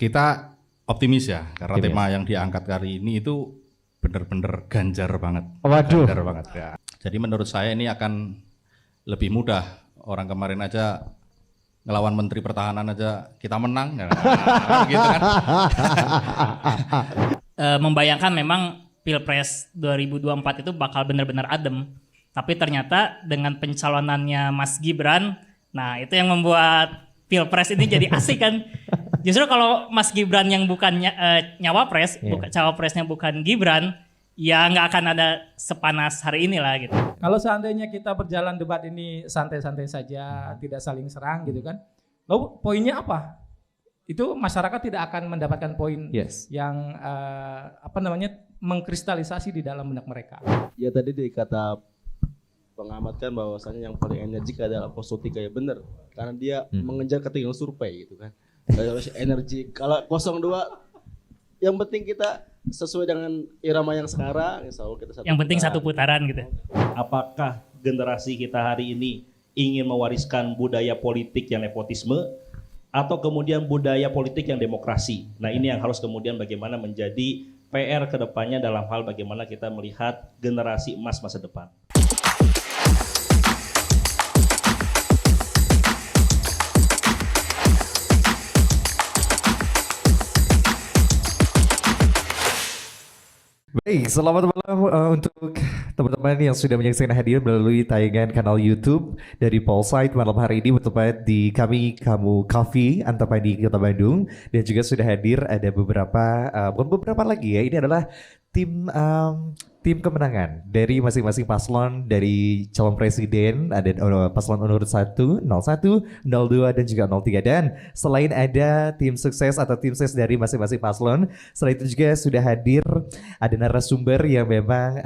Kita optimis ya, karena Optimis. tema yang diangkat kali ini itu benar-benar ganjar banget. Waduh. Ganjar banget ya. Jadi menurut saya ini akan lebih mudah. Orang kemarin aja ngelawan Menteri Pertahanan aja kita menang, ya. Gitu kan? Membayangkan memang Pilpres 2024 itu bakal benar-benar adem. Tapi ternyata dengan pencalonannya Mas Gibran, nah itu yang membuat Pilpres ini jadi asik kan. Justru kalau Mas Gibran yang bukan nyawapres, cawapresnya bukan Gibran, ya nggak akan ada sepanas hari ini lah gitu. Kalau seandainya kita berjalan debat ini santai-santai saja, tidak saling serang gitu kan, lalu poinnya apa? Itu masyarakat tidak akan mendapatkan poin yang mengkristalisasi di dalam benak mereka. Ya tadi dikata pengamat kan bahwasanya yang paling energik adalah 03 ya benar, karena dia mengejar ketinggalan survei gitu kan. Dari energi. Kalau 02 yang penting kita sesuai dengan irama yang sekarang, insya Allah kita yang penting satu putaran gitu. Apakah generasi kita hari ini ingin mewariskan budaya politik yang nepotisme atau kemudian budaya politik yang demokrasi? Nah ini yang harus kemudian bagaimana menjadi PR kedepannya dalam hal bagaimana kita melihat generasi emas masa depan. Baik, selamat malam untuk teman-teman yang sudah menyaksikan hadir melalui tayangan kanal YouTube dari Polsite malam hari ini bertempat di Kamu Coffee Antapani Kota Bandung, dan juga sudah hadir ada bukan beberapa lagi ya, ini adalah tim kemenangan dari masing-masing paslon dari calon presiden. Ada paslon nomor 1, 01, 02 dan juga 03, dan selain ada tim sukses atau tim ses dari masing-masing paslon, selain itu juga sudah hadir ada narasumber yang memang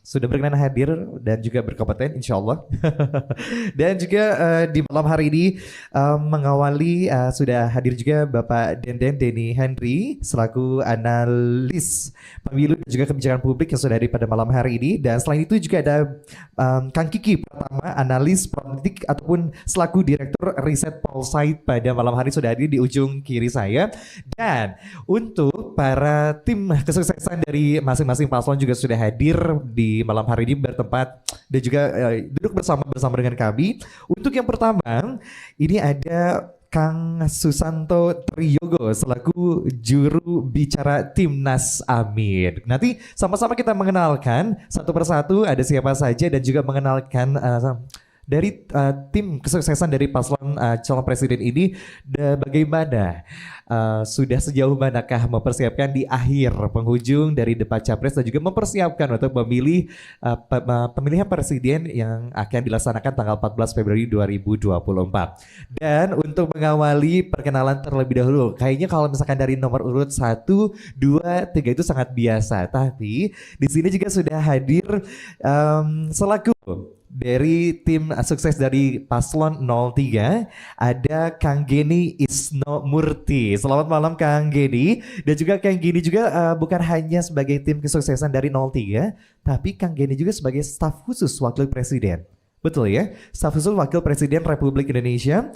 sudah berkenan hadir dan juga berkompeten insyaallah. Dan juga di malam hari ini mengawali sudah hadir juga Bapak Denny Henry selaku analis pemilu dan juga kebijakan publik yang sudah hadir pada malam hari ini. Dan selain itu juga ada Kang Kiki pertama, analis politik ataupun selaku direktur riset Polsite pada malam hari sudah hadir di ujung kiri saya. Dan untuk para tim kesuksesan dari masing-masing paslon juga sudah hadir di malam hari ini bertempat dan juga duduk bersama dengan kami. Untuk yang pertama ini ada Kang Susanto Triyogo selaku juru bicara Timnas Amin. Nanti sama-sama kita mengenalkan satu persatu ada siapa saja dan juga mengenalkan dari tim kesuksesan dari paslon calon presiden ini bagaimana sudah sejauh manakah mempersiapkan di akhir penghujung dari debat capres dan juga mempersiapkan untuk memilih pemilihan presiden yang akan dilaksanakan tanggal 14 Februari 2024. Dan untuk mengawali perkenalan terlebih dahulu, kayaknya kalau misalkan dari nomor urut 1, 2, 3 itu sangat biasa, tapi di sini juga sudah hadir selaku dari tim sukses dari paslon 03 ada Kang Geni Isno Murti. Selamat malam Kang Geni. Dan juga Kang Geni juga bukan hanya sebagai tim kesuksesan dari 03, tapi Kang Geni juga sebagai staf khusus wakil presiden. Betul ya, staf khusus wakil presiden Republik Indonesia.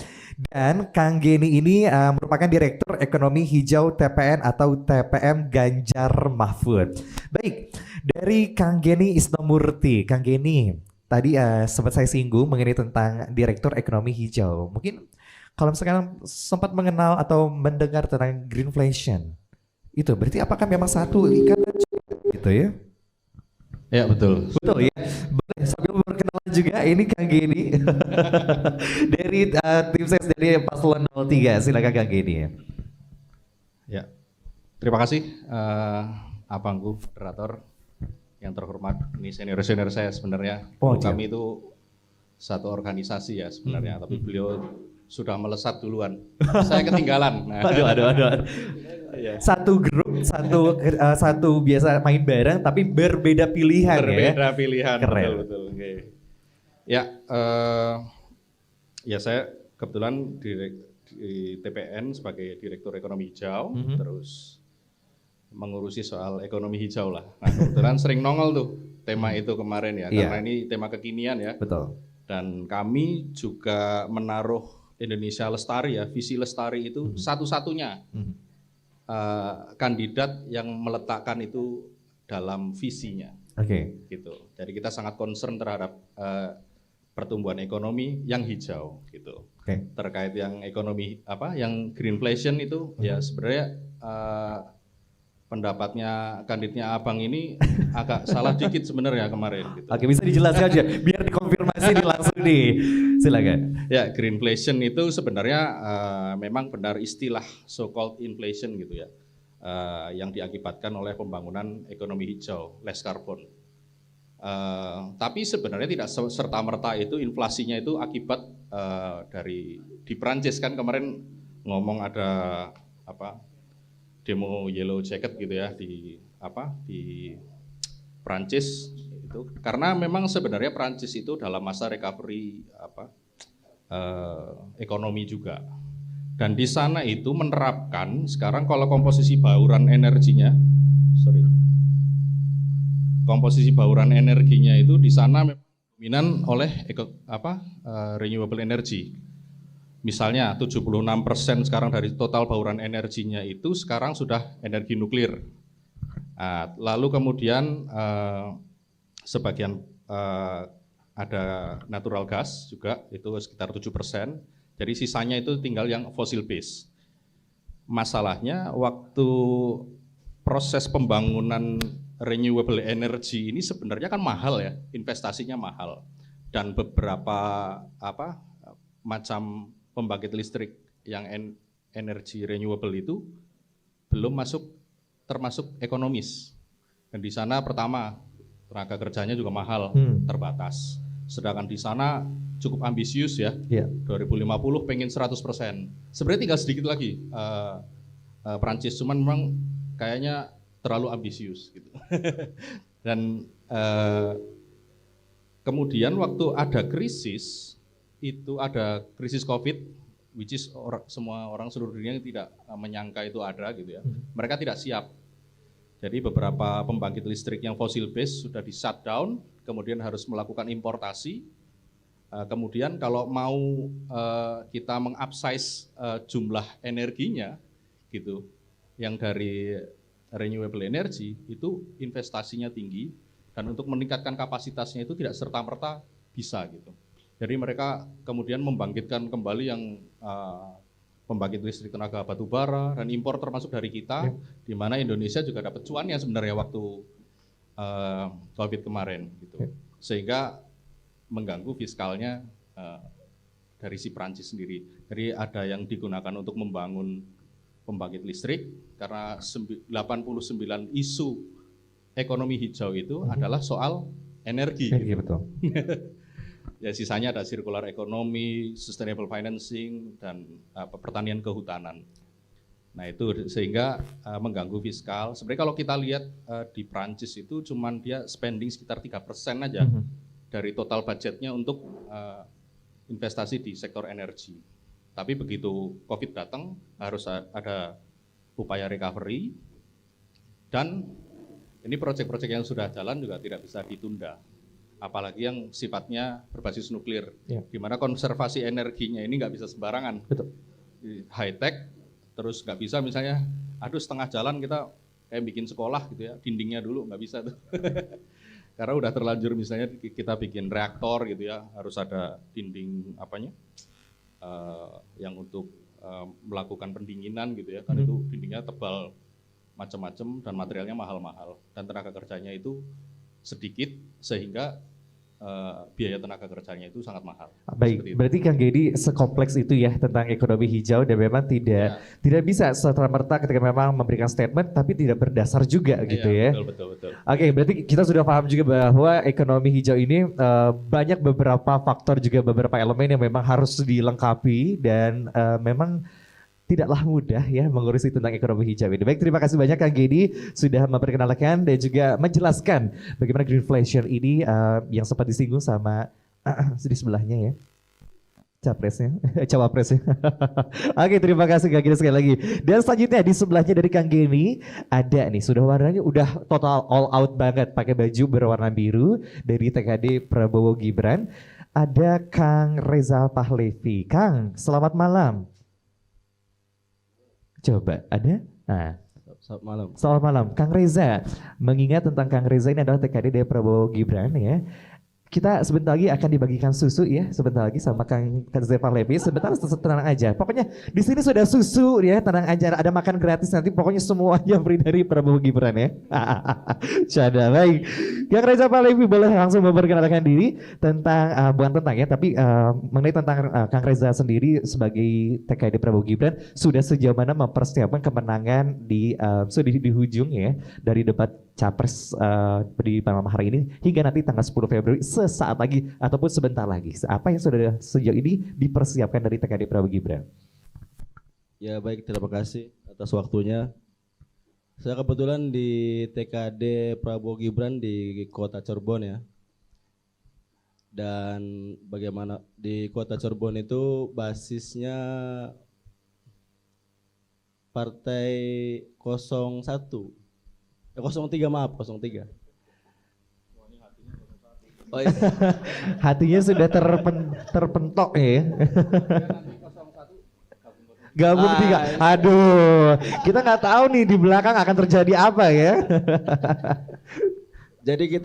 Dan Kang Geni ini merupakan direktur ekonomi hijau TPN atau TPM Ganjar Mahfud. Baik, dari Kang Geni Isno Murti. Kang Geni, tadi sempat saya singgung mengenai tentang direktur ekonomi hijau. Mungkin kalau misalkan sempat mengenal atau mendengar tentang greenflation, itu berarti apakah memang satu ikatan gitu ya? Ya betul. Betul ya. Boleh sambil berkenalan juga ini Kang Geni dari tim ses dari paslon 03. Silakan Kang Geni ya. Ya. Terima kasih Abangku moderator yang terhormat, ini senior-senior saya sebenarnya. Kami itu satu organisasi ya sebenarnya, tapi beliau sudah melesat duluan. Saya ketinggalan. Nah. Aduh. Satu grup, satu biasa main bareng, tapi berbeda pilihan. Berbeda pilihan. Keren. Betul. Okay. Ya, ya saya kebetulan di TPN sebagai direktur ekonomi hijau, terus mengurusi soal ekonomi hijau lah. Nah kebetulan sering nongol tuh tema itu kemarin ya, karena ini tema kekinian ya. Betul. Dan kami juga menaruh Indonesia Lestari ya, visi Lestari itu satu-satunya kandidat yang meletakkan itu dalam visinya. Oke. Gitu. Jadi kita sangat concern terhadap pertumbuhan ekonomi yang hijau gitu. Oke. Terkait yang ekonomi yang greenflation itu ya sebenarnya pendapatnya kandidatnya Abang ini agak salah dikit sebenarnya kemarin gitu. Oke, bisa dijelaskan aja biar dikonfirmasi nih langsung nih. Silakan. Ya, greenflation itu sebenarnya memang benar istilah so called inflation gitu ya. Yang diakibatkan oleh pembangunan ekonomi hijau, less carbon. Tapi sebenarnya tidak serta-merta itu inflasinya itu akibat dari di Prancis kan kemarin ngomong ada demo yellow jacket gitu ya di Prancis itu karena memang sebenarnya Prancis itu dalam masa recovery ekonomi juga. Dan di sana itu menerapkan sekarang kalau komposisi bauran energinya itu di sana dominan oleh renewable energy. Misalnya 76% sekarang dari total bauran energinya itu sekarang sudah energi nuklir. Lalu kemudian sebagian ada natural gas juga itu sekitar 7%. Jadi sisanya itu tinggal yang fossil base. Masalahnya waktu proses pembangunan renewable energy ini sebenarnya kan mahal ya, investasinya mahal. Dan beberapa macam pembangkit listrik yang energi renewable itu belum termasuk ekonomis. Dan di sana pertama tenaga kerjanya juga mahal, terbatas. Sedangkan di sana cukup ambisius ya. 2050 pengen 100%. Sebenarnya tinggal sedikit lagi Prancis, cuman memang kayaknya terlalu ambisius gitu. Dan kemudian waktu ada krisis COVID, which is semua orang seluruh dunia tidak menyangka itu ada gitu ya. Mereka tidak siap. Jadi beberapa pembangkit listrik yang fossil base sudah di shutdown, kemudian harus melakukan importasi. Kemudian kalau mau kita mengupsize jumlah energinya gitu, yang dari renewable energy itu investasinya tinggi dan untuk meningkatkan kapasitasnya itu tidak serta-merta bisa gitu. Jadi mereka kemudian membangkitkan kembali yang pembangkit listrik tenaga batu bara dan impor termasuk dari kita, di mana Indonesia juga dapat cuannya sebenarnya waktu COVID kemarin gitu. Sehingga mengganggu fiskalnya dari si Prancis sendiri. Jadi ada yang digunakan untuk membangun pembangkit listrik karena 89 isu ekonomi hijau itu adalah soal energi. Energi betul. Ya sisanya ada circular economy, sustainable financing, dan pertanian kehutanan. Nah itu sehingga mengganggu fiskal. Sebenarnya kalau kita lihat di Prancis itu cuman dia spending sekitar 3% aja dari total budgetnya untuk investasi di sektor energi. Tapi begitu COVID datang harus ada upaya recovery dan ini proyek-proyek yang sudah jalan juga tidak bisa ditunda. Apalagi yang sifatnya berbasis nuklir, di mana konservasi energinya ini nggak bisa sembarangan. Betul. High tech, terus nggak bisa misalnya, setengah jalan kita kayak bikin sekolah gitu ya, dindingnya dulu nggak bisa tuh. Karena udah terlanjur misalnya kita bikin reaktor gitu ya, harus ada dinding yang untuk melakukan pendinginan gitu ya, kan itu dindingnya tebal macam-macam dan materialnya mahal-mahal dan tenaga kerjanya itu sedikit sehingga biaya tenaga kerjanya itu sangat mahal. Baik, berarti Kang Gedi sekompleks itu ya tentang ekonomi hijau dan memang tidak bisa serta-merta ketika memang memberikan statement tapi tidak berdasar juga gitu ya. Betul. Oke, berarti kita sudah paham juga bahwa ekonomi hijau ini banyak beberapa faktor juga beberapa elemen yang memang harus dilengkapi dan memang tidaklah mudah ya mengurusi tentang ekonomi hijau ini. Baik, terima kasih banyak Kang Gedi sudah memperkenalkan dan juga menjelaskan bagaimana greenflation ini yang sempat disinggung sama di sebelahnya ya. Cawapresnya. Oke, terima kasih Kang Gedi sekali lagi. Dan selanjutnya di sebelahnya dari Kang Gedi ada nih sudah warnanya udah total all out banget pakai baju berwarna biru dari TKD Prabowo Gibran. Ada Kang Reza Pahlevi. Kang, selamat malam. Coba ada? Nah, Selamat malam. selamat malam, Kang Reza. Mengingat tentang Kang Reza ini adalah TKD dari Prabowo Gibran ya. Kita sebentar lagi akan dibagikan susu ya, sebentar lagi sama Kang Zefar Levi. Sebentar, tenang aja. Pokoknya di sini sudah susu ya, tenang aja. Ada makan gratis nanti. Pokoknya semuanya free dari Prabowo Gibran ya. Canda, baik. Kang Reza Levi boleh langsung memperkenalkan diri tentang bukan tentang ya, tapi mengenai tentang Kang Reza sendiri sebagai TKD Prabowo Gibran sudah sejauh mana mempersiapkan kemenangan sudah di hujung ya dari debat capres di malam hari ini hingga nanti tanggal 10 Februari sesaat lagi ataupun sebentar lagi. Apa yang sudah sejauh ini dipersiapkan dari TKD Prabowo Gibran? Ya baik, terima kasih atas waktunya. Saya kebetulan di TKD Prabowo Gibran di Kota Cirebon ya. Dan bagaimana di Kota Cirebon itu basisnya Partai 01. 03 maaf, 03. Oh iya. Hatinya sudah terpentok ya. Gabung tiga. Aduh, kita nggak tahu nih di belakang akan terjadi apa ya. Jadi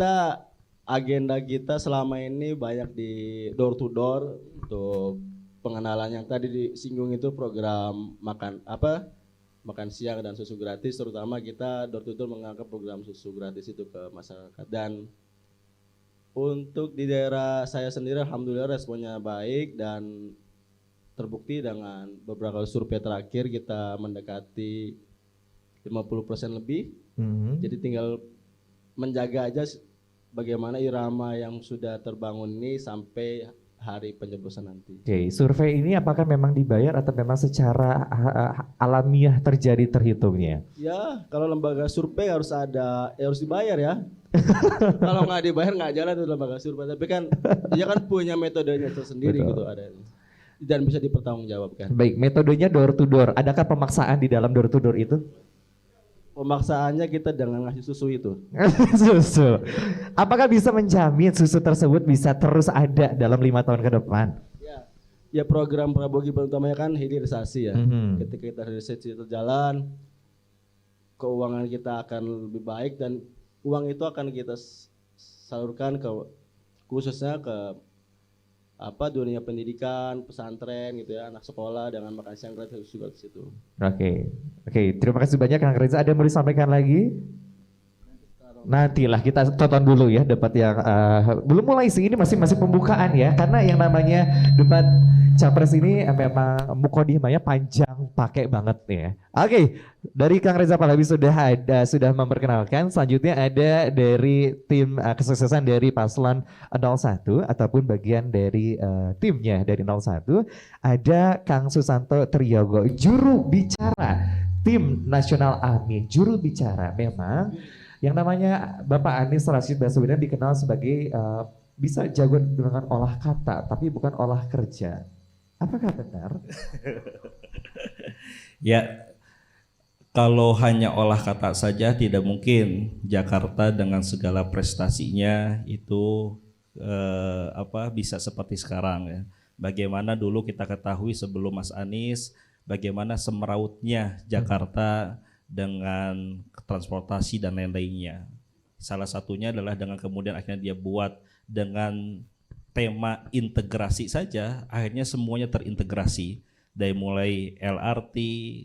agenda kita selama ini banyak di door to door untuk pengenalan yang tadi disinggung itu program makan siang dan susu gratis, terutama kita door to door mengangkat program susu gratis itu ke masyarakat. Dan untuk di daerah saya sendiri alhamdulillah responnya baik dan terbukti dengan beberapa survei terakhir kita mendekati 50% lebih. Jadi tinggal menjaga aja bagaimana irama yang sudah terbangun ini sampai hari pencoblosan nanti. Oke, survei ini apakah memang dibayar atau memang secara alamiah terjadi terhitungnya? Ya, kalau lembaga survei harus dibayar ya. Kalau nggak dibayar nggak jalan itu lembaga survei. Tapi kan dia kan punya metodenya tersendiri gitu ada. Dan bisa dipertanggungjawabkan. Baik, metodenya door to door. Adakah pemaksaan di dalam door to door itu? Pemaksaannya kita dengan ngasih susu itu. Susu. Apakah bisa menjamin susu tersebut bisa terus ada dalam 5 tahun ke depan? Ya program Prabowo Gibran utamanya kan hilirisasi ya. Ketika kita hilirisasi terjalan, keuangan kita akan lebih baik dan uang itu akan kita salurkan khususnya ke dunia pendidikan, pesantren gitu ya, anak sekolah dengan makan siang gratis juga di situ. Oke, terima kasih banyak Kang Reza. Ada yang mau disampaikan lagi? Nantilah kita tonton dulu ya debat yang belum mulai sih, ini masih pembukaan ya, karena yang namanya debat capres ini memang mukodimanya panjang pakai banget nih ya. Oke, dari Kang Reza Pahlavi sudah memperkenalkan. Selanjutnya ada dari tim kesuksesan dari paslon 01 ataupun bagian dari timnya dari 01 ada Kang Susanto Triyogo, juru bicara tim nasional Amin, juru bicara. Memang yang namanya Bapak Anies Rashid Baswedan dikenal sebagai bisa jago dengan olah kata, tapi bukan olah kerja. Apakah benar? Ya, kalau hanya olah kata saja tidak mungkin Jakarta dengan segala prestasinya itu bisa seperti sekarang ya. Bagaimana dulu kita ketahui sebelum Mas Anies, bagaimana semerautnya Jakarta dengan transportasi dan lain-lainnya. Salah satunya adalah dengan kemudian akhirnya dia buat dengan tema integrasi saja, akhirnya semuanya terintegrasi. Dari mulai LRT,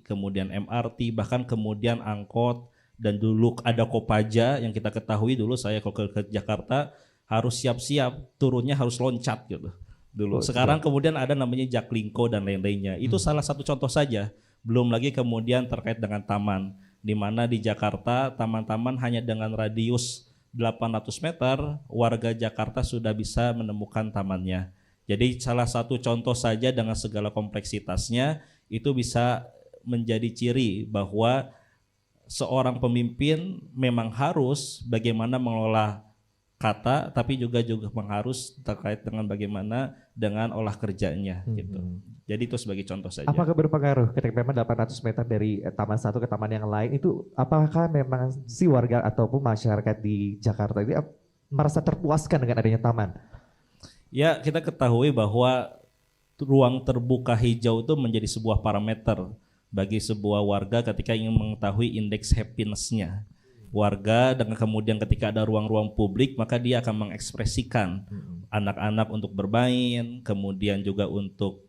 kemudian MRT, bahkan kemudian angkot, dan dulu ada Kopaja yang kita ketahui dulu saya kalau ke Jakarta harus siap-siap, turunnya harus loncat gitu. Dulu. Sekarang kemudian ada namanya Jaklingko dan lain-lainnya. Itu salah satu contoh saja. Belum lagi kemudian terkait dengan taman, di mana di Jakarta taman-taman hanya dengan radius 800 meter warga Jakarta sudah bisa menemukan tamannya. Jadi salah satu contoh saja dengan segala kompleksitasnya itu bisa menjadi ciri bahwa seorang pemimpin memang harus bagaimana mengelola kata, tapi juga harus terkait dengan bagaimana dengan olah kerjanya gitu. Jadi itu sebagai contoh saja. Apakah berpengaruh ketika memang 800 meter dari taman satu ke taman yang lain itu, apakah memang si warga ataupun masyarakat di Jakarta ini merasa terpuaskan dengan adanya taman? Ya, kita ketahui bahwa ruang terbuka hijau itu menjadi sebuah parameter bagi sebuah warga ketika ingin mengetahui indeks happiness-nya warga, dan kemudian ketika ada ruang-ruang publik maka dia akan mengekspresikan anak-anak untuk bermain, kemudian juga untuk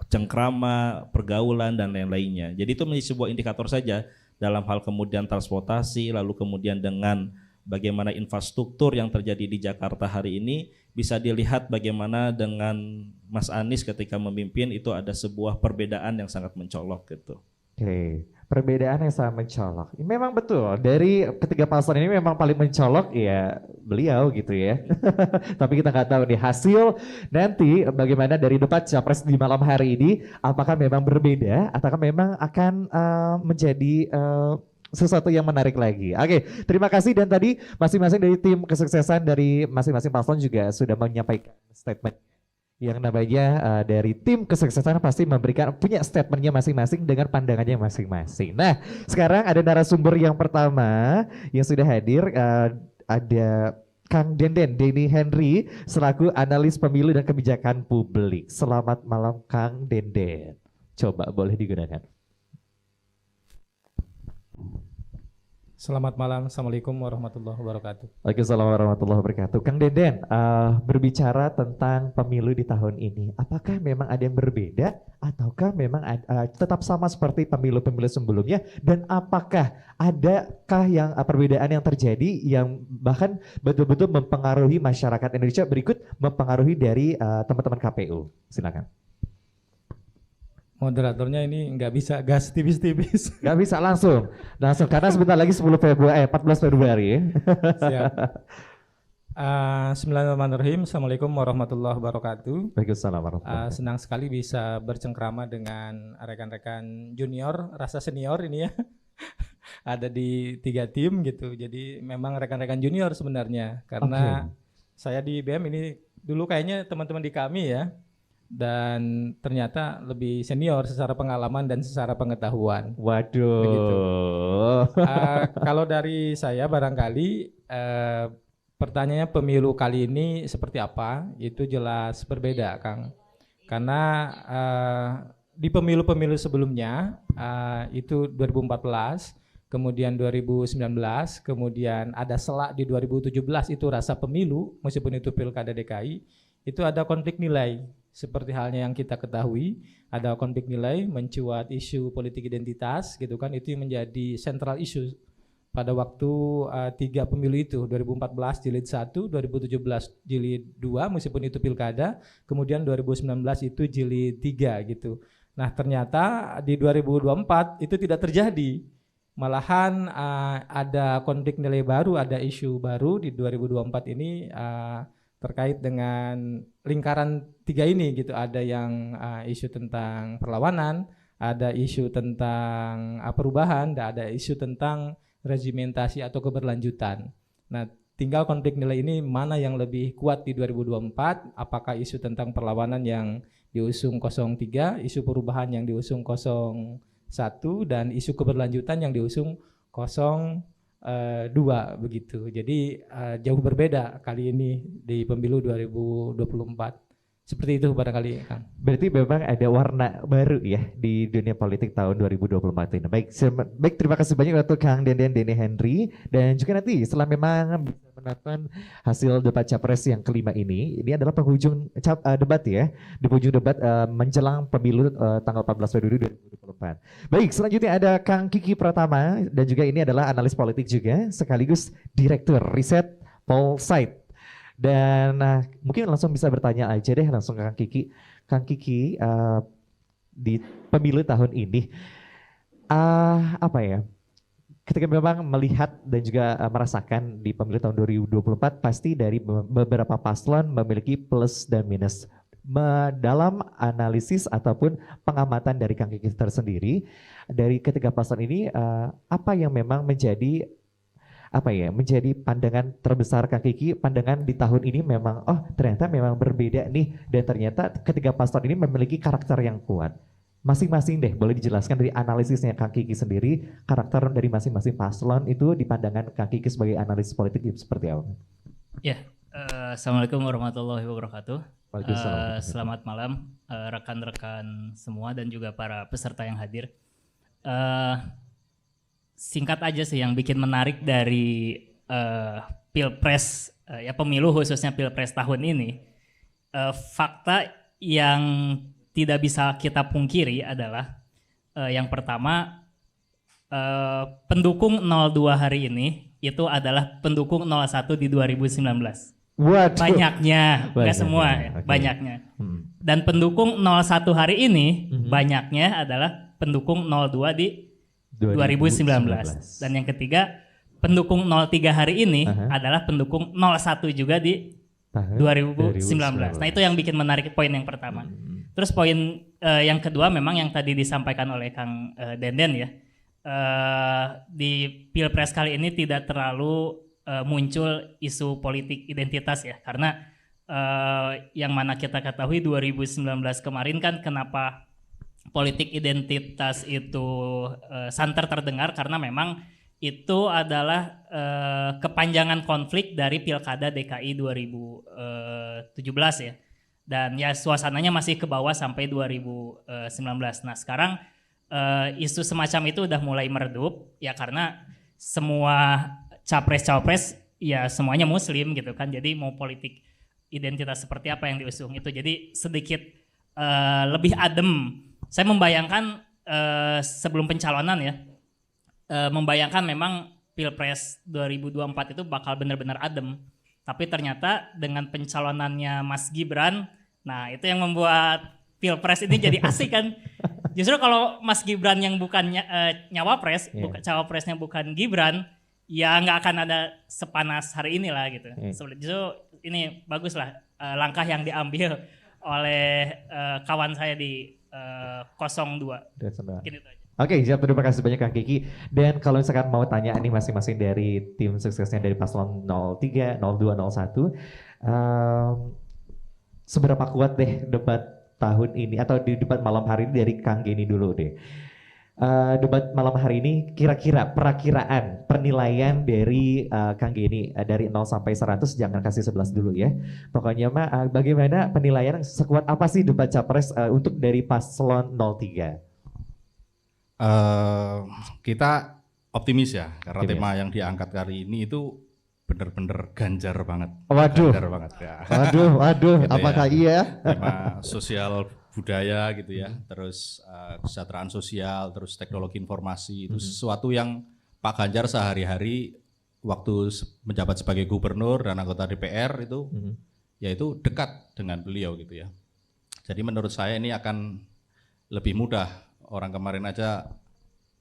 cengkrama, pergaulan dan lain-lainnya. Jadi itu menjadi sebuah indikator saja dalam hal kemudian transportasi, lalu kemudian dengan bagaimana infrastruktur yang terjadi di Jakarta hari ini bisa dilihat bagaimana dengan Mas Anies ketika memimpin itu ada sebuah perbedaan yang sangat mencolok gitu. Oke, perbedaan yang sangat mencolok. Memang betul, dari ketiga paslon ini memang paling mencolok ya beliau gitu ya. Tapi kita nggak tahu nih hasil nanti bagaimana dari debat capres di malam hari ini, apakah memang berbeda ataukah memang akan menjadi sesuatu yang menarik lagi. Oke, terima kasih, dan tadi masing-masing dari tim kesuksesan dari masing-masing paslon juga sudah menyampaikan statement yang namanya dari tim kesuksesan pasti punya statementnya masing-masing dengan pandangannya masing-masing. Nah, sekarang ada narasumber yang pertama yang sudah hadir, ada Kang Denden, Denny Henry selaku analis pemilu dan kebijakan publik. Selamat malam Kang Denden. Coba boleh digunakan. Selamat malam, Assalamualaikum warahmatullahi wabarakatuh. Waalaikumsalam warahmatullahi wabarakatuh. Kang Denden, berbicara tentang pemilu di tahun ini, apakah memang ada yang berbeda ataukah memang tetap sama seperti pemilu-pemilu sebelumnya, dan apakah adakah yang perbedaan yang terjadi yang bahkan betul-betul mempengaruhi masyarakat Indonesia berikut mempengaruhi dari teman-teman KPU? Silakan. Moderatornya ini nggak bisa gas tipis-tipis. Nggak bisa langsung karena sebentar lagi 14 Februari. Siap. Bismillahirrahmanirrahim. Assalamualaikum warahmatullahi wabarakatuh. Waalaikumsalam warahmatullahi wabarakatuh. Senang sekali bisa bercengkrama dengan rekan-rekan junior, rasa senior ini ya. Ada di 3 tim gitu. Jadi memang rekan-rekan junior sebenarnya, karena saya di BM ini dulu kayaknya teman-teman di kami ya. Dan ternyata lebih senior secara pengalaman dan secara pengetahuan. Waduh. Begitu. Kalau dari saya barangkali pertanyaannya pemilu kali ini seperti apa, itu jelas berbeda Kang. Karena di pemilu-pemilu sebelumnya itu 2014, kemudian 2019, kemudian ada selak di 2017 itu rasa pemilu, meskipun itu pilkada DKI, itu ada konflik nilai. Seperti halnya yang kita ketahui, ada konflik nilai, mencuat isu politik identitas gitu kan, itu yang menjadi central issue pada waktu 3 pemilu itu, 2014 jilid 1, 2017 jilid 2 meskipun itu pilkada, kemudian 2019 itu jilid 3 gitu. Nah, ternyata di 2024 itu tidak terjadi. Malahan ada konflik nilai baru, ada isu baru di 2024 ini terkait dengan lingkaran 3 ini gitu. Ada yang isu tentang perlawanan, ada isu tentang perubahan, dan ada isu tentang regimentasi atau keberlanjutan. Nah, tinggal konflik nilai ini mana yang lebih kuat di 2024, apakah isu tentang perlawanan yang diusung 03, isu perubahan yang diusung 01, dan isu keberlanjutan yang diusung 02 begitu. Jadi jauh berbeda kali ini di pemilu 2024. Seperti itu barangkali Kang. Berarti memang ada warna baru ya di dunia politik tahun 2024 ini. Baik, terima kasih banyak untuk Kang Denden, Denny Henry, dan juga nanti setelah memang bisa menonton hasil debat capres yang kelima ini adalah penghujung debat ya, di penghujung debat menjelang pemilu tanggal 14 Februari 2024. Baik, selanjutnya ada Kang Kiki Pratama, dan juga ini adalah analis politik juga sekaligus Direktur Riset Polsight. Dan mungkin langsung bisa bertanya aja deh langsung ke Kang Kiki. Kang Kiki, di pemilu tahun ini, apa ya, ketika memang melihat dan juga merasakan di pemilu tahun 2024, pasti dari beberapa paslon memiliki plus dan minus. Dalam analisis ataupun pengamatan dari Kang Kiki tersendiri, dari ketiga paslon ini, apa yang memang menjadi menjadi pandangan terbesar Kang Kiki, pandangan di tahun ini memang ternyata memang berbeda nih, dan ternyata ketiga paslon ini memiliki karakter yang kuat. Masing-masing deh boleh dijelaskan dari analisisnya Kang Kiki sendiri, karakter dari masing-masing paslon itu di pandangan Kang Kiki sebagai analis politik seperti apa? Ya, Assalamualaikum warahmatullahi wabarakatuh. Waalaikumsalam. Selamat malam rekan-rekan semua dan juga para peserta yang hadir. Eh, Singkat aja sih yang bikin menarik dari pilpres ya pemilu khususnya pilpres tahun ini, fakta yang tidak bisa kita pungkiri adalah yang pertama, pendukung 02 hari ini itu adalah pendukung 01 di 2019. Waduh. Banyaknya, nggak Banyaknya, semua, oke. banyaknya. Hmm. Dan pendukung 01 hari ini banyaknya adalah pendukung 02 di 2019. Dan yang ketiga, pendukung 03 hari ini adalah pendukung 01 juga di Tahun 2019. Nah, itu yang bikin menarik poin yang pertama. Terus poin yang kedua memang yang tadi disampaikan oleh Kang Denden ya. Di Pilpres kali ini tidak terlalu muncul isu politik identitas ya. Karena yang mana kita ketahui 2019 kemarin kan kenapa politik identitas itu santer terdengar karena memang itu adalah kepanjangan konflik dari Pilkada DKI 2017 ya. Dan ya suasananya masih ke bawah sampai 2019. Nah sekarang isu semacam itu udah mulai meredup ya karena semua capres-capres ya semuanya muslim gitu kan. Jadi mau politik identitas seperti apa yang diusung itu jadi sedikit lebih adem. Saya membayangkan sebelum pencalonan ya, membayangkan memang Pilpres 2024 itu bakal benar-benar adem. Tapi ternyata dengan pencalonannya Mas Gibran, nah itu yang membuat Pilpres ini jadi asik kan. Justru kalau Mas Gibran yang bukan nyawapres, cawapresnya bukan Gibran, ya nggak akan ada sepanas hari ini lah gitu. Justru ini bagus lah langkah yang diambil oleh kawan saya di 02. Mungkin itu aja. Oke, siap. Terima kasih banyak Kang Kiki. Dan kalau misalkan mau tanya nih masing-masing dari tim suksesnya dari paslon 03, 02, 01, seberapa kuat deh debat tahun ini atau di debat malam hari ini dari Kang Geni dulu deh. Debat malam hari ini kira-kira perakiraan penilaian dari Kang Geni dari 0 sampai 100, jangan kasih 11 dulu ya. Pokoknya mah bagaimana penilaian sekuat apa sih debat capres untuk dari paslon 03? Kita optimis ya karena Optimis. tema yang diangkat kali ini itu benar-benar ganjar banget. Waduh. Ganjar banget ya. Waduh, Gitu apakah ya. iya? Tema sosial budaya gitu ya, terus kesejahteraan sosial, terus teknologi informasi itu sesuatu yang Pak Ganjar sehari-hari waktu menjabat sebagai gubernur dan anggota DPR itu yaitu dekat dengan beliau gitu ya. Jadi menurut saya ini akan lebih mudah. Orang kemarin aja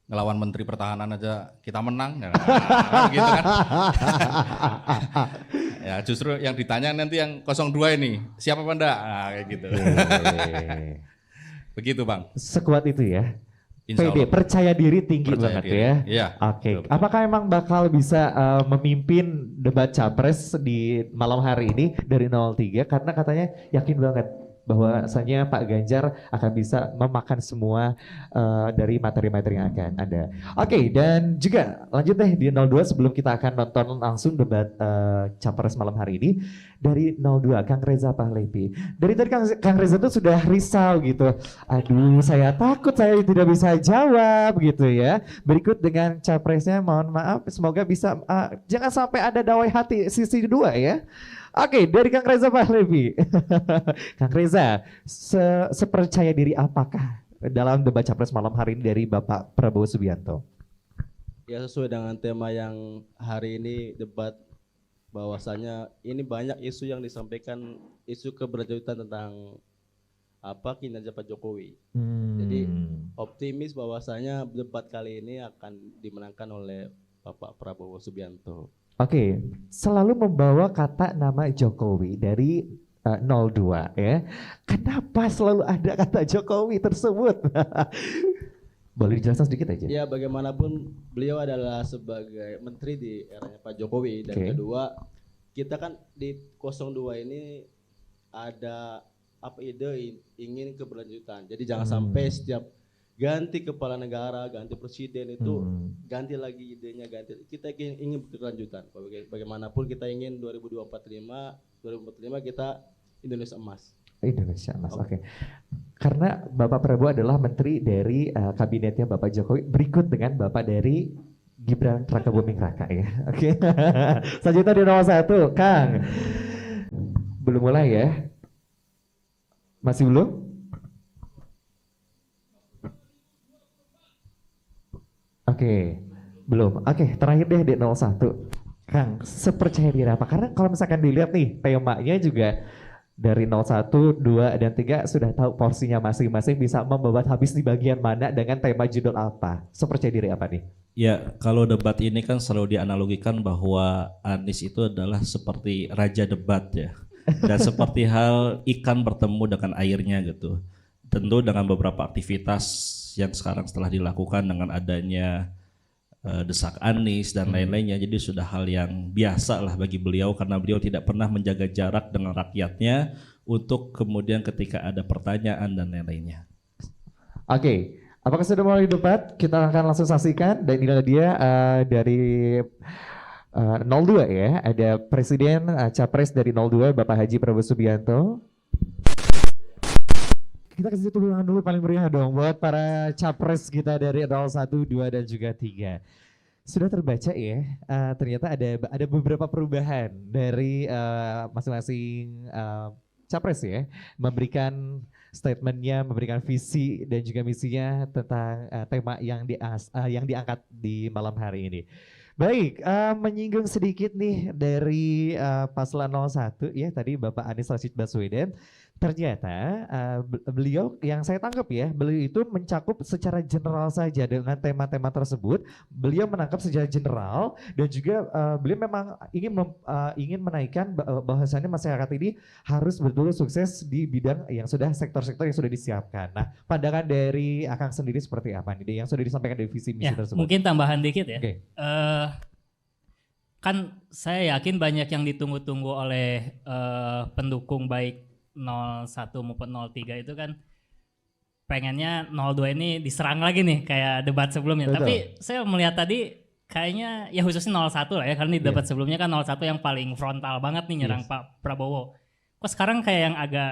ngelawan Menteri Pertahanan aja kita menang, nah, gitu kan. Ya justru yang ditanya nanti yang 02 ini siapa Pak Ndak? Nah, kayak gitu. Begitu Bang. Sekuat itu ya. Insya PD Allah. percaya diri tinggi Percaya banget diri. ya. Iya. Oke. Betul, betul. Apakah emang bakal bisa memimpin debat capres di malam hari ini dari 03 karena katanya yakin banget bahwasanya Pak Ganjar akan bisa memakan semua dari materi-materi yang akan ada. Oke, dan juga lanjut deh di 02 sebelum kita akan nonton langsung debat capres malam hari ini dari 02 Kang Reza Pahlevi. Dari tadi Kang Reza tuh sudah risau gitu. Aduh, saya takut saya tidak bisa jawab gitu ya. Berikut dengan capresnya, mohon maaf semoga bisa jangan sampai ada dawai hati sisi kedua ya. Oke, dari Kang Reza Pahlevi. Kang Reza, sepercaya diri apakah dalam debat capres malam hari ini dari Bapak Prabowo Subianto? Ya sesuai dengan tema yang hari ini debat, bahwasanya ini banyak isu yang disampaikan, isu keberlanjutan tentang apa kinerja Pak Jokowi. Jadi optimis bahwasanya debat kali ini akan dimenangkan oleh Bapak Prabowo Subianto. Oke, selalu membawa kata nama Jokowi dari 02 ya. Kenapa selalu ada kata Jokowi tersebut? Boleh dijelaskan sedikit aja? Ya bagaimanapun beliau adalah sebagai menteri di eranya Pak Jokowi. Dan kedua, kita kan di 02 ini ada ide ingin keberlanjutan. Jadi jangan sampai setiap ganti kepala negara, ganti presiden itu ganti lagi idenya, kita ingin berkelanjutan. Bagaimanapun kita ingin 2045 kita Indonesia emas. Indonesia emas. Oke. Karena Bapak Prabowo adalah menteri dari kabinetnya Bapak Jokowi berikut dengan Bapak dari Gibran Rakabuming Raka ya. Oke. Selanjutnya di nomor 1, Kang. Belum mulai ya? Masih belum? Oke, belum. Oke, terakhir deh di 01. Kang, sepercaya diri apa? Karena kalau misalkan dilihat nih temanya juga dari 01, 2, dan 3 sudah tahu porsinya masing-masing bisa membabat habis di bagian mana dengan tema judul apa. Sepercaya diri apa nih? Ya, kalau debat ini kan selalu dianalogikan bahwa Anies itu adalah seperti raja debat ya. Dan seperti hal ikan bertemu dengan airnya gitu. Tentu dengan beberapa aktivitas yang sekarang setelah dilakukan dengan adanya desak Anies dan lain-lainnya, jadi sudah hal yang biasa lah bagi beliau karena beliau tidak pernah menjaga jarak dengan rakyatnya untuk kemudian ketika ada pertanyaan dan lain-lainnya. Oke, apakah sudah mulai debat? Kita akan langsung saksikan dan inilah dia dari 02 ya, ada Presiden Capres dari 02 Bapak Haji Prabowo Subianto. Kita kasih tepuk tangan dulu paling meriah dong buat para capres kita dari 01, 2, dan juga 3. Sudah terbaca ya, ternyata ada beberapa perubahan dari masing-masing capres ya, memberikan statementnya, memberikan visi dan juga misinya tentang tema yang diangkat di malam hari ini. Baik, menyinggung sedikit nih dari paslon 01 ya, tadi Bapak Anies Rashid Baswedan. Ternyata beliau yang saya tangkap ya, beliau itu mencakup secara general saja dengan tema-tema tersebut. Beliau menangkap secara general dan juga beliau memang ingin menaikkan bahwasannya masyarakat ini harus betul sukses di bidang yang sudah sektor-sektor yang sudah disiapkan. Nah, pandangan dari Akang sendiri seperti apa nih yang sudah disampaikan dari visi misi tersebut? Mungkin tambahan dikit ya. Okay. Kan saya yakin banyak yang ditunggu-tunggu oleh pendukung baik 01 maupun 03 itu kan pengennya 02 ini diserang lagi nih kayak debat sebelumnya. Betul. Tapi saya melihat tadi kayaknya ya khususnya 01 lah ya, karena di debat sebelumnya kan 01 yang paling frontal banget nih nyerang Pak Prabowo. Kok sekarang kayak yang agak